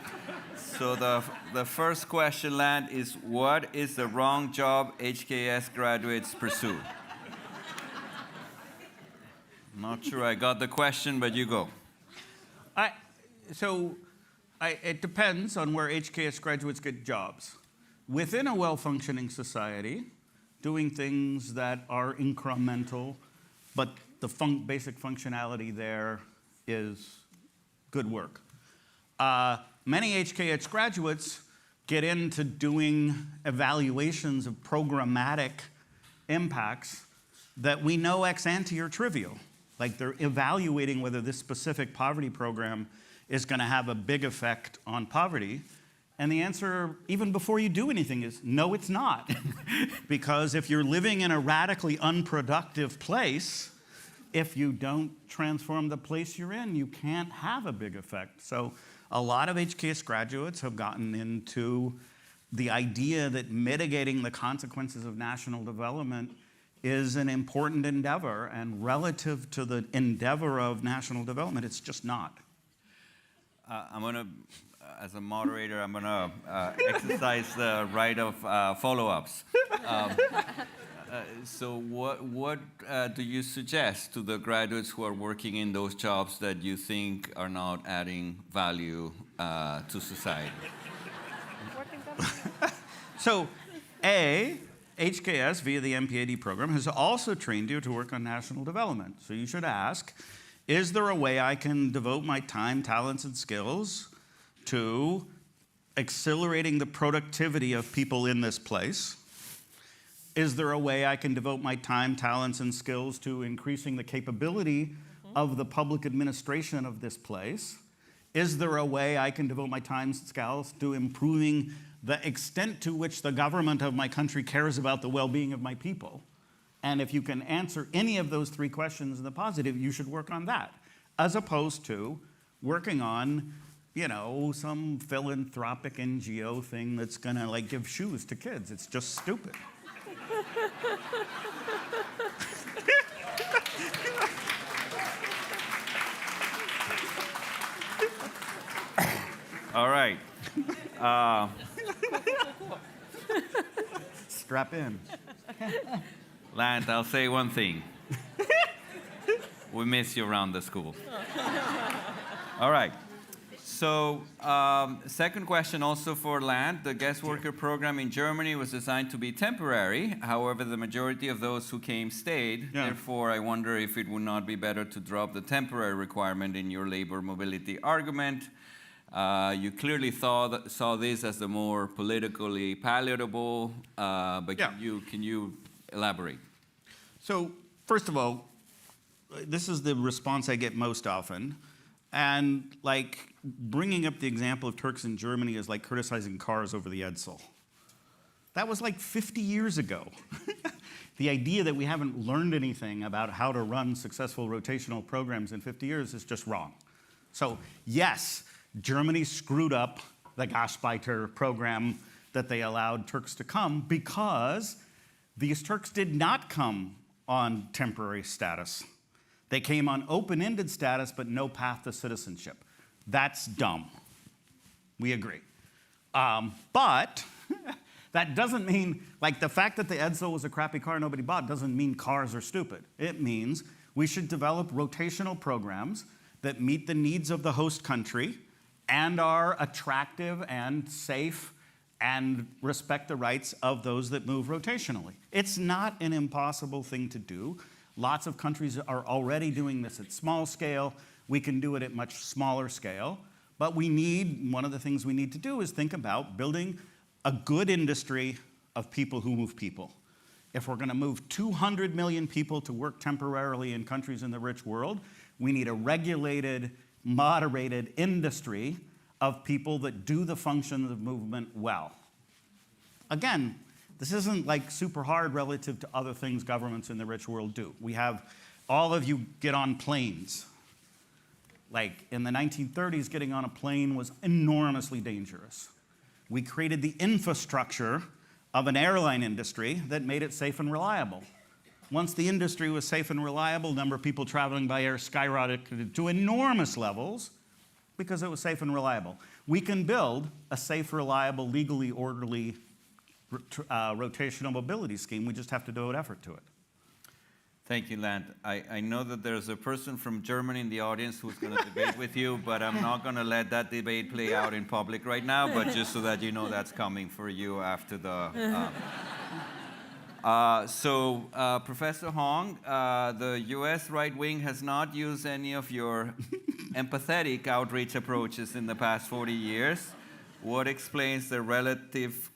So the first question, Lant, is what is the wrong job HKS graduates pursue? Not sure I got the question, but you go. It depends on where HKS graduates get jobs. Within a well-functioning society, doing things that are incremental, but the basic functionality there is good work. Many HKS graduates get into doing evaluations of programmatic impacts that we know ex ante are trivial. Like they're evaluating whether this specific poverty program is going to have a big effect on poverty. And the answer, even before you do anything, is no, it's not. Because if you're living in a radically unproductive place, if you don't transform the place you're in, you can't have a big effect. So a lot of HKS graduates have gotten into the idea that mitigating the consequences of national development is an important endeavor, and relative to the endeavor of national development, it's just not. As a moderator, I'm going to exercise the right of follow-ups. So what do you suggest to the graduates who are working in those jobs that you think are not adding value to society? So, HKS, via the MPAD program, has also trained you to work on national development. So you should ask, is there a way I can devote my time, talents, and skills to accelerating the productivity of people in this place? Is there a way I can devote my time, talents, and skills to increasing the capability of the public administration of this place? Is there a way I can devote my time and skills to improving the extent to which the government of my country cares about the well-being of my people? And if you can answer any of those three questions in the positive, you should work on that, as opposed to working on, some philanthropic NGO thing that's gonna give shoes to kids. It's just stupid. All right. Strap in. Lant, I'll say one thing. We miss you around the school. All right. So, second question also for Lant. The guest worker program in Germany was designed to be temporary. However, the majority of those who came stayed. Yeah. Therefore, I wonder if it would not be better to drop the temporary requirement in your labor mobility argument. You clearly saw this as the more politically palatable, but yeah. Can you elaborate? So, first of all, this is the response I get most often. And bringing up the example of Turks in Germany is like criticizing cars over the Edsel. That was 50 years ago. The idea that we haven't learned anything about how to run successful rotational programs in 50 years is just wrong. So yes, Germany screwed up the Gastarbeiter program that they allowed Turks to come because these Turks did not come on temporary status. They came on open-ended status, but no path to citizenship. That's dumb. We agree. But that doesn't mean, the fact that the Edsel was a crappy car nobody bought doesn't mean cars are stupid. It means we should develop rotational programs that meet the needs of the host country and are attractive and safe and respect the rights of those that move rotationally. It's not an impossible thing to do. Lots of countries are already doing this at small scale. We can do it at much smaller scale. But one of the things we need to do is think about building a good industry of people who move people. If we're going to move 200 million people to work temporarily in countries in the rich world, we need a regulated, moderated industry of people that do the functions of movement well. Again, this isn't super hard relative to other things governments in the rich world do. We have, all of you get on planes. In the 1930s, getting on a plane was enormously dangerous. We created the infrastructure of an airline industry that made it safe and reliable. Once the industry was safe and reliable, number of people traveling by air skyrocketed to enormous levels because it was safe and reliable. We can build a safe, reliable, legally orderly rotational mobility scheme. We just have to devote effort to it. Thank you, Lant. I know that there's a person from Germany in the audience who's going to debate with you, but I'm not going to let that debate play out in public right now, but just so that you know that's coming for you after the... Professor Hong, the US right wing has not used any of your empathetic outreach approaches in the past 40 years. What explains the relative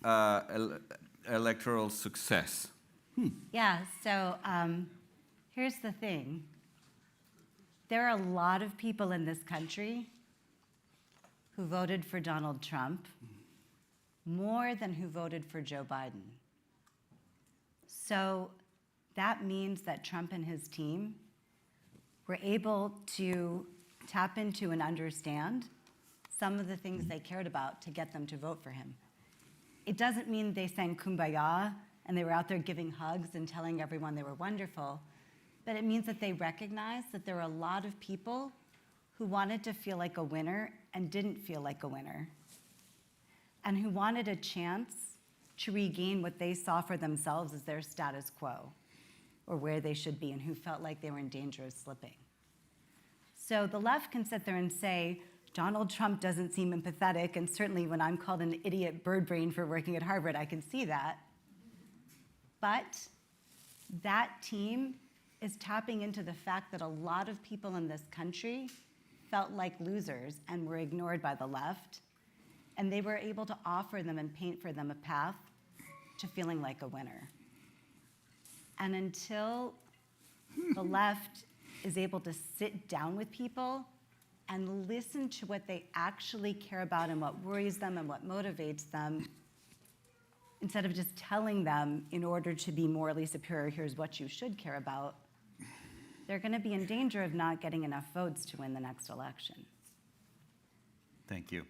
electoral success? Yeah, so here's the thing. There are a lot of people in this country who voted for Donald Trump more than who voted for Joe Biden. So that means that Trump and his team were able to tap into and understand some of the things they cared about to get them to vote for him. It doesn't mean they sang Kumbaya and they were out there giving hugs and telling everyone they were wonderful, but it means that they recognized that there were a lot of people who wanted to feel like a winner and didn't feel like a winner, and who wanted a chance to regain what they saw for themselves as their status quo, or where they should be, and who felt like they were in danger of slipping. So the left can sit there and say, Donald Trump doesn't seem empathetic, and certainly when I'm called an idiot bird brain for working at Harvard, I can see that. But that team is tapping into the fact that a lot of people in this country felt like losers and were ignored by the left, and they were able to offer them and paint for them a path to feeling like a winner. And until the left is able to sit down with people and listen to what they actually care about and what worries them and what motivates them, instead of just telling them in order to be morally superior, here's what you should care about, they're going to be in danger of not getting enough votes to win the next election. Thank you.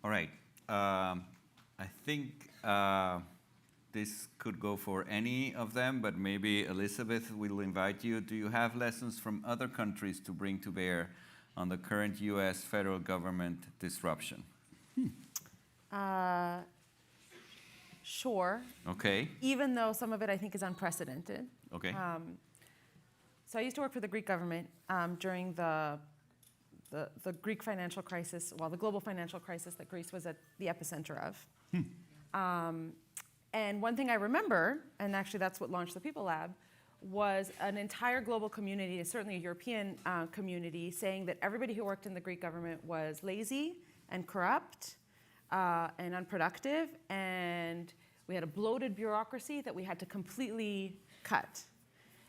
All right. I think this could go for any of them, but maybe Elizabeth will invite you. Do you have lessons from other countries to bring to bear on the current US federal government disruption? Sure. Okay. Even though some of it I think is unprecedented. Okay. So I used to work for the Greek government during the Greek financial crisis, well, the global financial crisis that Greece was at the epicenter of. And one thing I remember, and actually that's what launched the People Lab, was an entire global community, certainly a European community, saying that everybody who worked in the Greek government was lazy and corrupt and unproductive, and we had a bloated bureaucracy that we had to completely cut.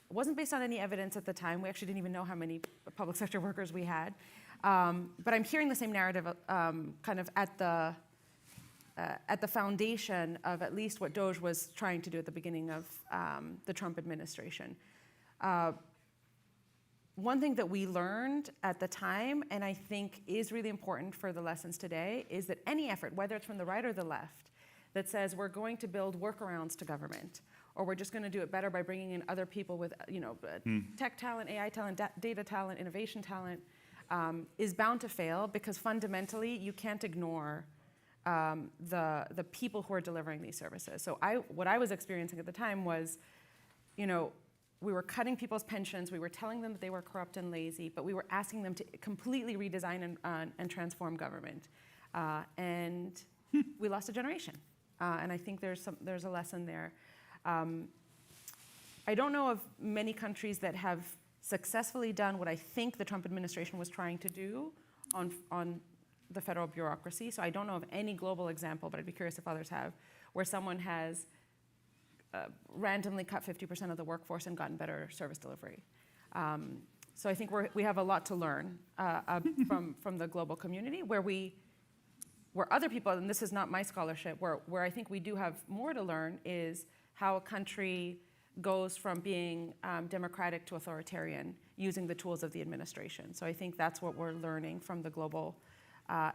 It wasn't based on any evidence at the time. We actually didn't even know how many public sector workers we had. But I'm hearing the same narrative kind of at the foundation of at least what DOGE was trying to do at the beginning of the Trump administration. One thing that we learned at the time, and I think is really important for the lessons today, is that any effort, whether it's from the right or the left, that says we're going to build workarounds to government, or we're just going to do it better by bringing in other people with tech talent, AI talent, data talent, innovation talent, is bound to fail, because fundamentally you can't ignore the people who are delivering these services. So what I was experiencing at the time was, we were cutting people's pensions, we were telling them that they were corrupt and lazy, but we were asking them to completely redesign and transform government. And we lost a generation. And I think there's a lesson there. I don't know of many countries that have successfully done what I think the Trump administration was trying to do on the federal bureaucracy. So I don't know of any global example, but I'd be curious if others have, where someone has randomly cut 50% of the workforce and gotten better service delivery. So I think we have a lot to learn from the global community, where other people, and this is not my scholarship, where I think we do have more to learn is how a country goes from being democratic to authoritarian using the tools of the administration. So I think that's what we're learning from the global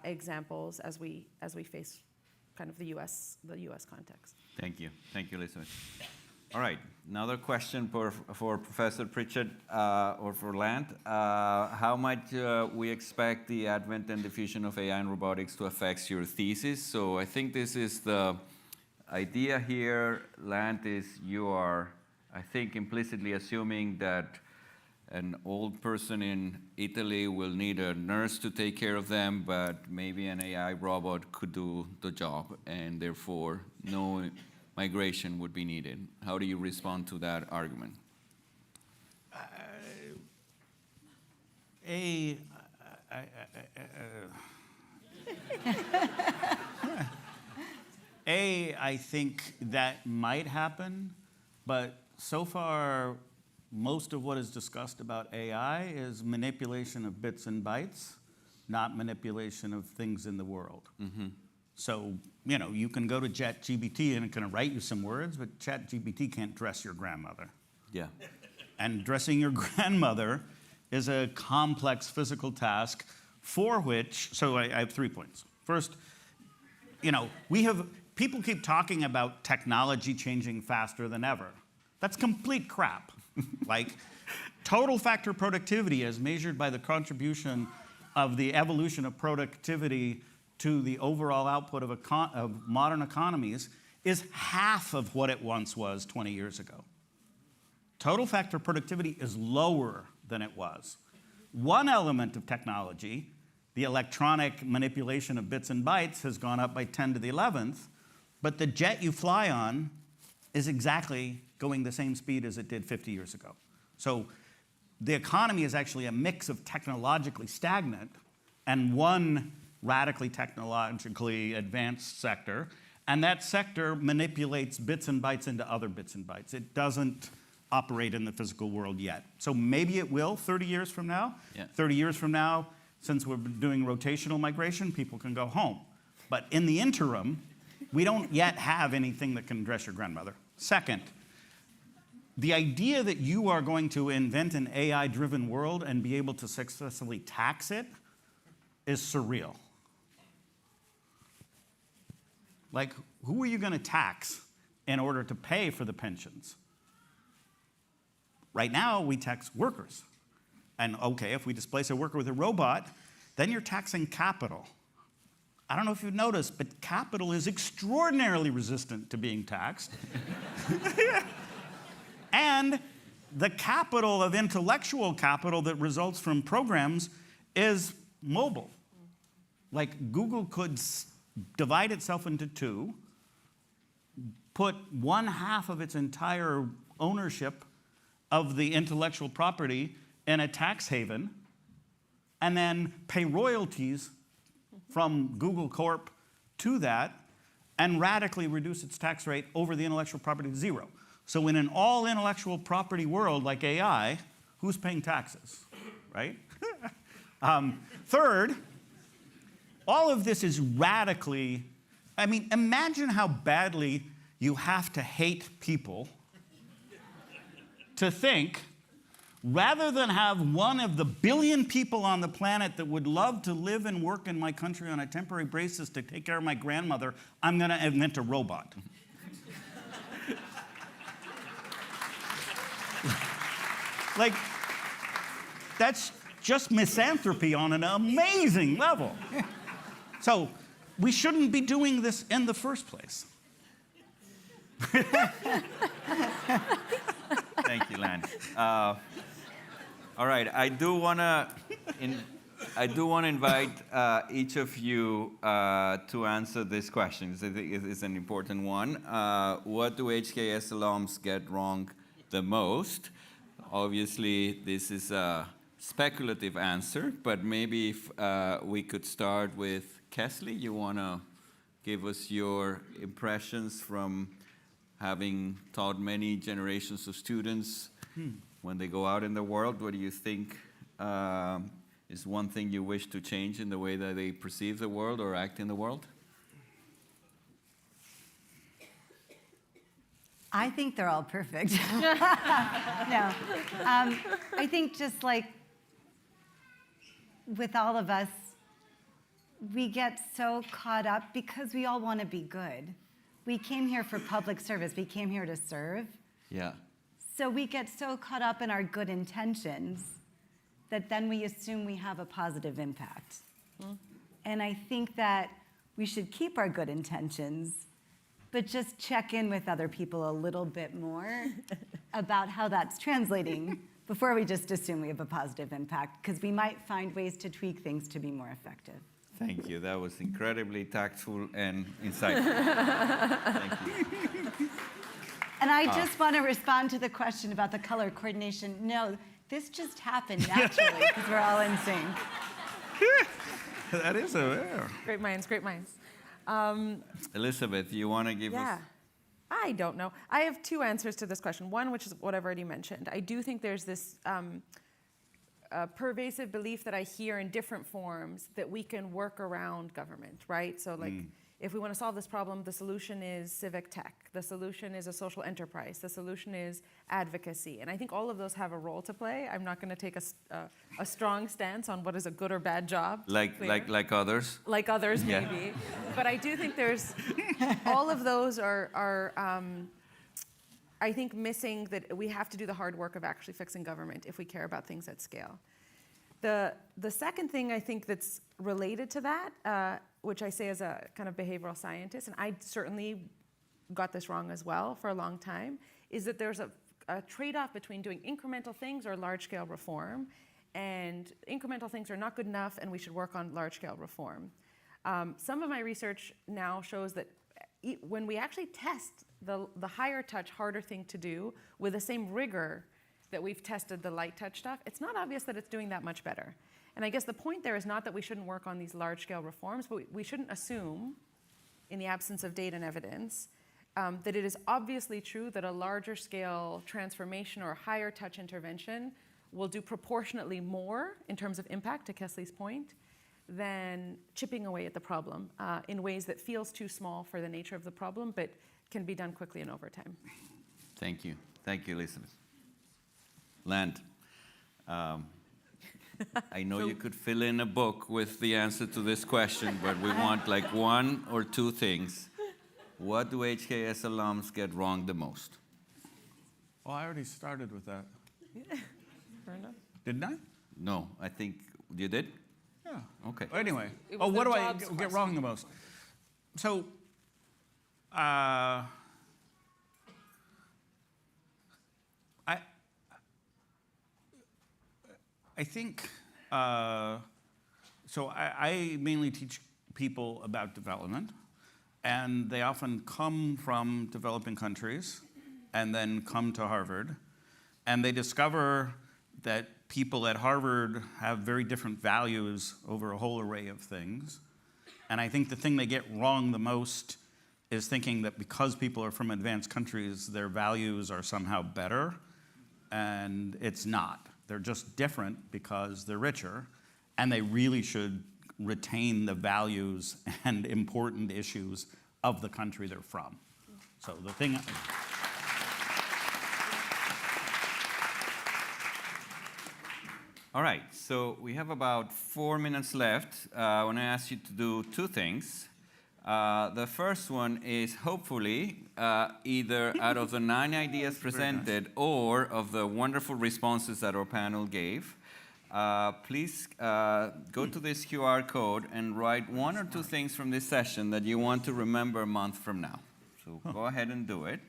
examples as we face kind of the U.S. context. Thank you, Elizabeth. All right, another question for Professor Pritchett or for Lant. How might we expect the advent and diffusion of AI and robotics to affect your thesis? So I think this is the idea here, Lant, is you are, I think, implicitly assuming that an old person in Italy will need a nurse to take care of them, but maybe an AI robot could do the job, and therefore no migration would be needed. How do you respond to that argument? I think that might happen, but so far, most of what is discussed about AI is manipulation of bits and bytes, not manipulation of things in the world. Mm-hmm. So, you can go to ChatGPT and it can write you some words, but ChatGPT can't dress your grandmother. Yeah. And dressing your grandmother is a complex physical task for which, so I have 3 points. First, people keep talking about technology changing faster than ever. That's complete crap. Like, total factor productivity as measured by the contribution of the evolution of productivity to the overall output of modern economies is half of what it once was 20 years ago. Total factor productivity is lower than it was. One element of technology, the electronic manipulation of bits and bytes, has gone up by 10 to the 11th, but the jet you fly on is exactly going the same speed as it did 50 years ago. So the economy is actually a mix of technologically stagnant and one radically technologically advanced sector, and that sector manipulates bits and bytes into other bits and bytes. It doesn't operate in the physical world yet. So maybe it will 30 years from now. Yeah. 30 years from now, since we're doing rotational migration, people can go home. But in the interim, we don't yet have anything that can dress your grandmother. Second, the idea that you are going to invent an AI-driven world and be able to successfully tax it is surreal. Like, who are you going to tax in order to pay for the pensions? Right now, we tax workers. And okay, if we displace a worker with a robot, then you're taxing capital. I don't know if you've noticed, but capital is extraordinarily resistant to being taxed. And the capital of intellectual capital that results from programs is mobile. Like, Google could divide itself into two, put 1/2 of its entire ownership of the intellectual property in a tax haven, and then pay royalties from Google Corp to that, and radically reduce its tax rate over the intellectual property to 0. So in an all intellectual property world like AI, who's paying taxes, right? Third, all of this is radically, imagine how badly you have to hate people to think, rather than have one of the billion people on the planet that would love to live and work in my country on a temporary basis to take care of my grandmother, I'm going to invent a robot. Like, that's just misanthropy on an amazing level. So we shouldn't be doing this in the first place. Thank you, Lant. All right, I do want to invite each of you to answer this question. I think it's an important one. What do HKS alums get wrong the most? Obviously, this is a speculative answer, but maybe if we could start with Kessely. You want to give us your impressions from having taught many generations of students when they go out in the world. What do you think is one thing you wish to change in the way that they perceive the world or act in the world? I think they're all perfect. No. I think just like with all of us, we get so caught up because we all want to be good. We came here for public service. We came here to serve. Yeah. So we get so caught up in our good intentions that then we assume we have a positive impact. And I think that we should keep our good intentions, but just check in with other people a little bit more about how that's translating before we just assume we have a positive impact, because we might find ways to tweak things to be more effective. Thank you. That was incredibly tactful and insightful. Thank you. And I just want to respond to the question about the color coordination. No, this just happened naturally because we're all in sync. That is a... Great minds, great minds. Elizabeth, you want to give us? I don't know. I have two answers to this question. One, which is what I've already mentioned. I do think there's this pervasive belief that I hear in different forms that we can work around government, right? So like, if we want to solve this problem, the solution is civic tech. The solution is a social enterprise. The solution is advocacy. And I think all of those have a role to play. I'm not going to take a strong stance on what is a good or bad job. Like others? Like others, Yeah. maybe. But I do think there's, all of those are I think, missing that we have to do the hard work of actually fixing government if we care about things at scale. The second thing I think that's related to that, which I say as a kind of behavioral scientist, and I certainly got this wrong as well for a long time, is that there's a trade-off between doing incremental things or large-scale reform. And incremental things are not good enough, and we should work on large-scale reform. Some of my research now shows that when we actually test the higher touch, harder thing to do with the same rigor that we've tested the light touch stuff, it's not obvious that it's doing that much better. And I guess the point there is not that we shouldn't work on these large-scale reforms, but we shouldn't assume, in the absence of data and evidence, that it is obviously true that a larger scale transformation or higher touch intervention will do proportionately more in terms of impact, to Kessely's point, than chipping away at the problem in ways that feels too small for the nature of the problem, but can be done quickly and over time. Thank you. Thank you, Elizabeth. Lant, I know you could fill in a book with the answer to this question, but we want like one or two things. What do HKS alums get wrong the most? Well, I already started with that. Fair enough. Didn't I? No, I think you did? Yeah. Okay. Well, anyway, it was what the do I jobs get question. wrong the most? So, I think, so I mainly teach people about development, and they often come from developing countries and then come to Harvard, and they discover that people at Harvard have very different values over a whole array of things. And I think the thing they get wrong the most is thinking that because people are from advanced countries, their values are somehow better, and it's not. They're just different because they're richer, and they really should retain the values and important issues of the country they're from. So the thing... All right, so we have about 4 minutes left. I want to ask you to do two things. The first one is hopefully either out of the 9 ideas presented or of the wonderful responses that our panel gave. Please go to this QR code and write 1 or 2 things from this session that you want to remember a month from now. So go ahead and do it.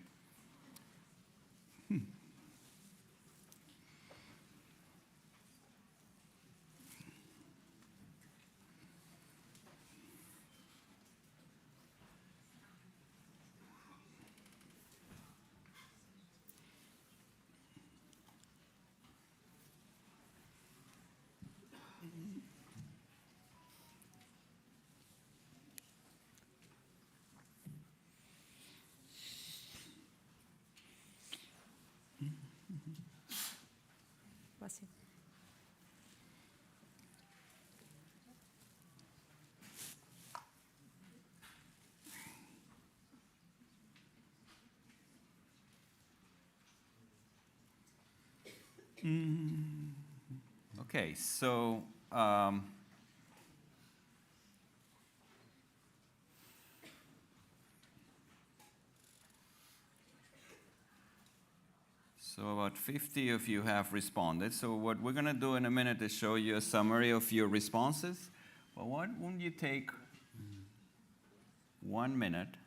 Bless you. Okay, so So about 50 of you have responded. So what we're going to do in a minute is show you a summary of your responses. But why wouldn't you take 1 minute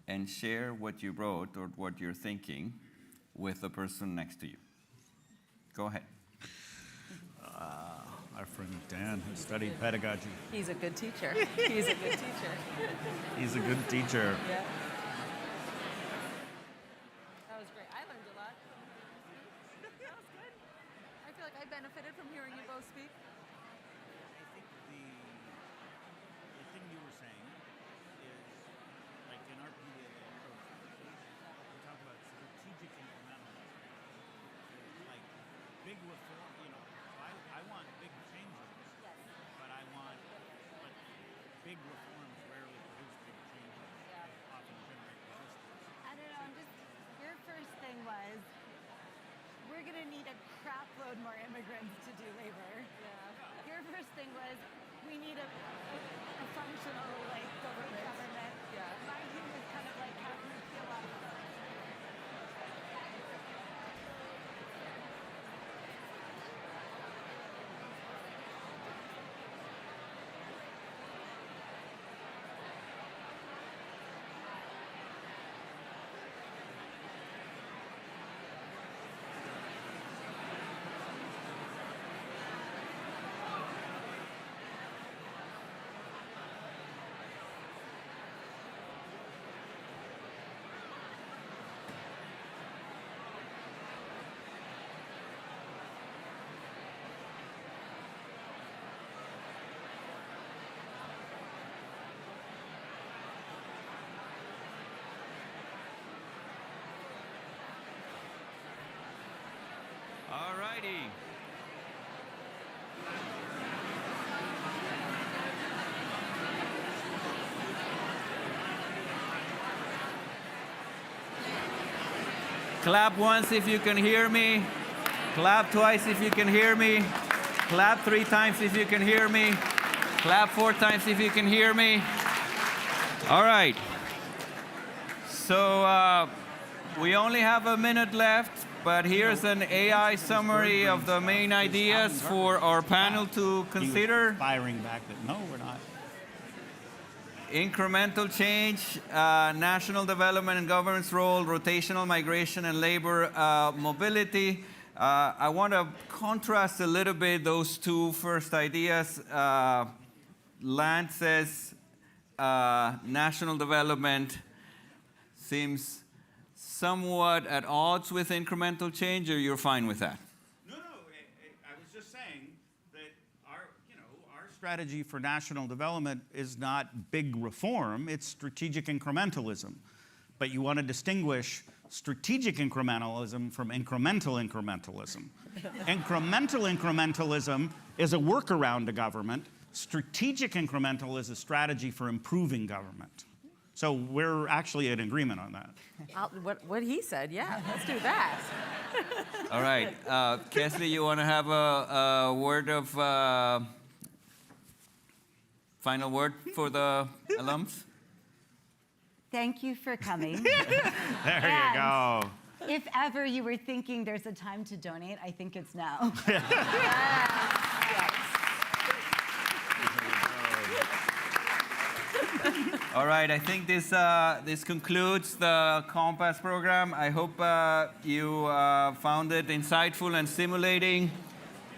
and share what you wrote or what you're thinking with the person next to you? Go ahead. Our friend Dan, who studied pedagogy. He's a good teacher. He's a good teacher. He's a good teacher. Yeah. That was great. I learned a lot from hearing you speak. That was good. I feel like I benefited from hearing you both speak. I think the thing you were saying is, like in our PA approach, we talk about strategic incrementalism. Like big reform, I want big changes, but big reforms rarely produce big changes. They often generate resistance. I don't know, your first thing was, we're gonna need a crap load more immigrants to do labor. Yeah. Your first thing was, we need a functional, government. Yeah. My view is kind of like, how can we peel off those? All righty. Clap once if you can hear me. Clap twice if you can hear me. Clap 3 times if you can hear me. Clap 4 times if you can hear me. All right. So we only have a minute left, but here's an AI summary of the main ideas for our panel to consider. Firing back that, no, we're not. Incremental change, national development and governance role, rotational migration and labor mobility. I want to contrast a little bit those two first ideas. Lant says national development seems somewhat at odds with incremental change, or you're fine with that? No, I was just saying that our strategy for national development is not big reform, it's strategic incrementalism. But you want to distinguish strategic incrementalism from incremental incrementalism. Incremental incrementalism is a workaround to government. Strategic incremental is a strategy for improving government. So we're actually in agreement on that. What he said, yeah, let's do that. All right. Kessely, you want to have a word of final word for the alums? Thank you for coming. There you go. If ever you were thinking there's a time to donate, I think it's now. All right, I think this concludes the Compass program. I hope you found it insightful and stimulating.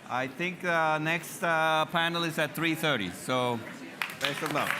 I think next panel is at 3:30, so best of luck.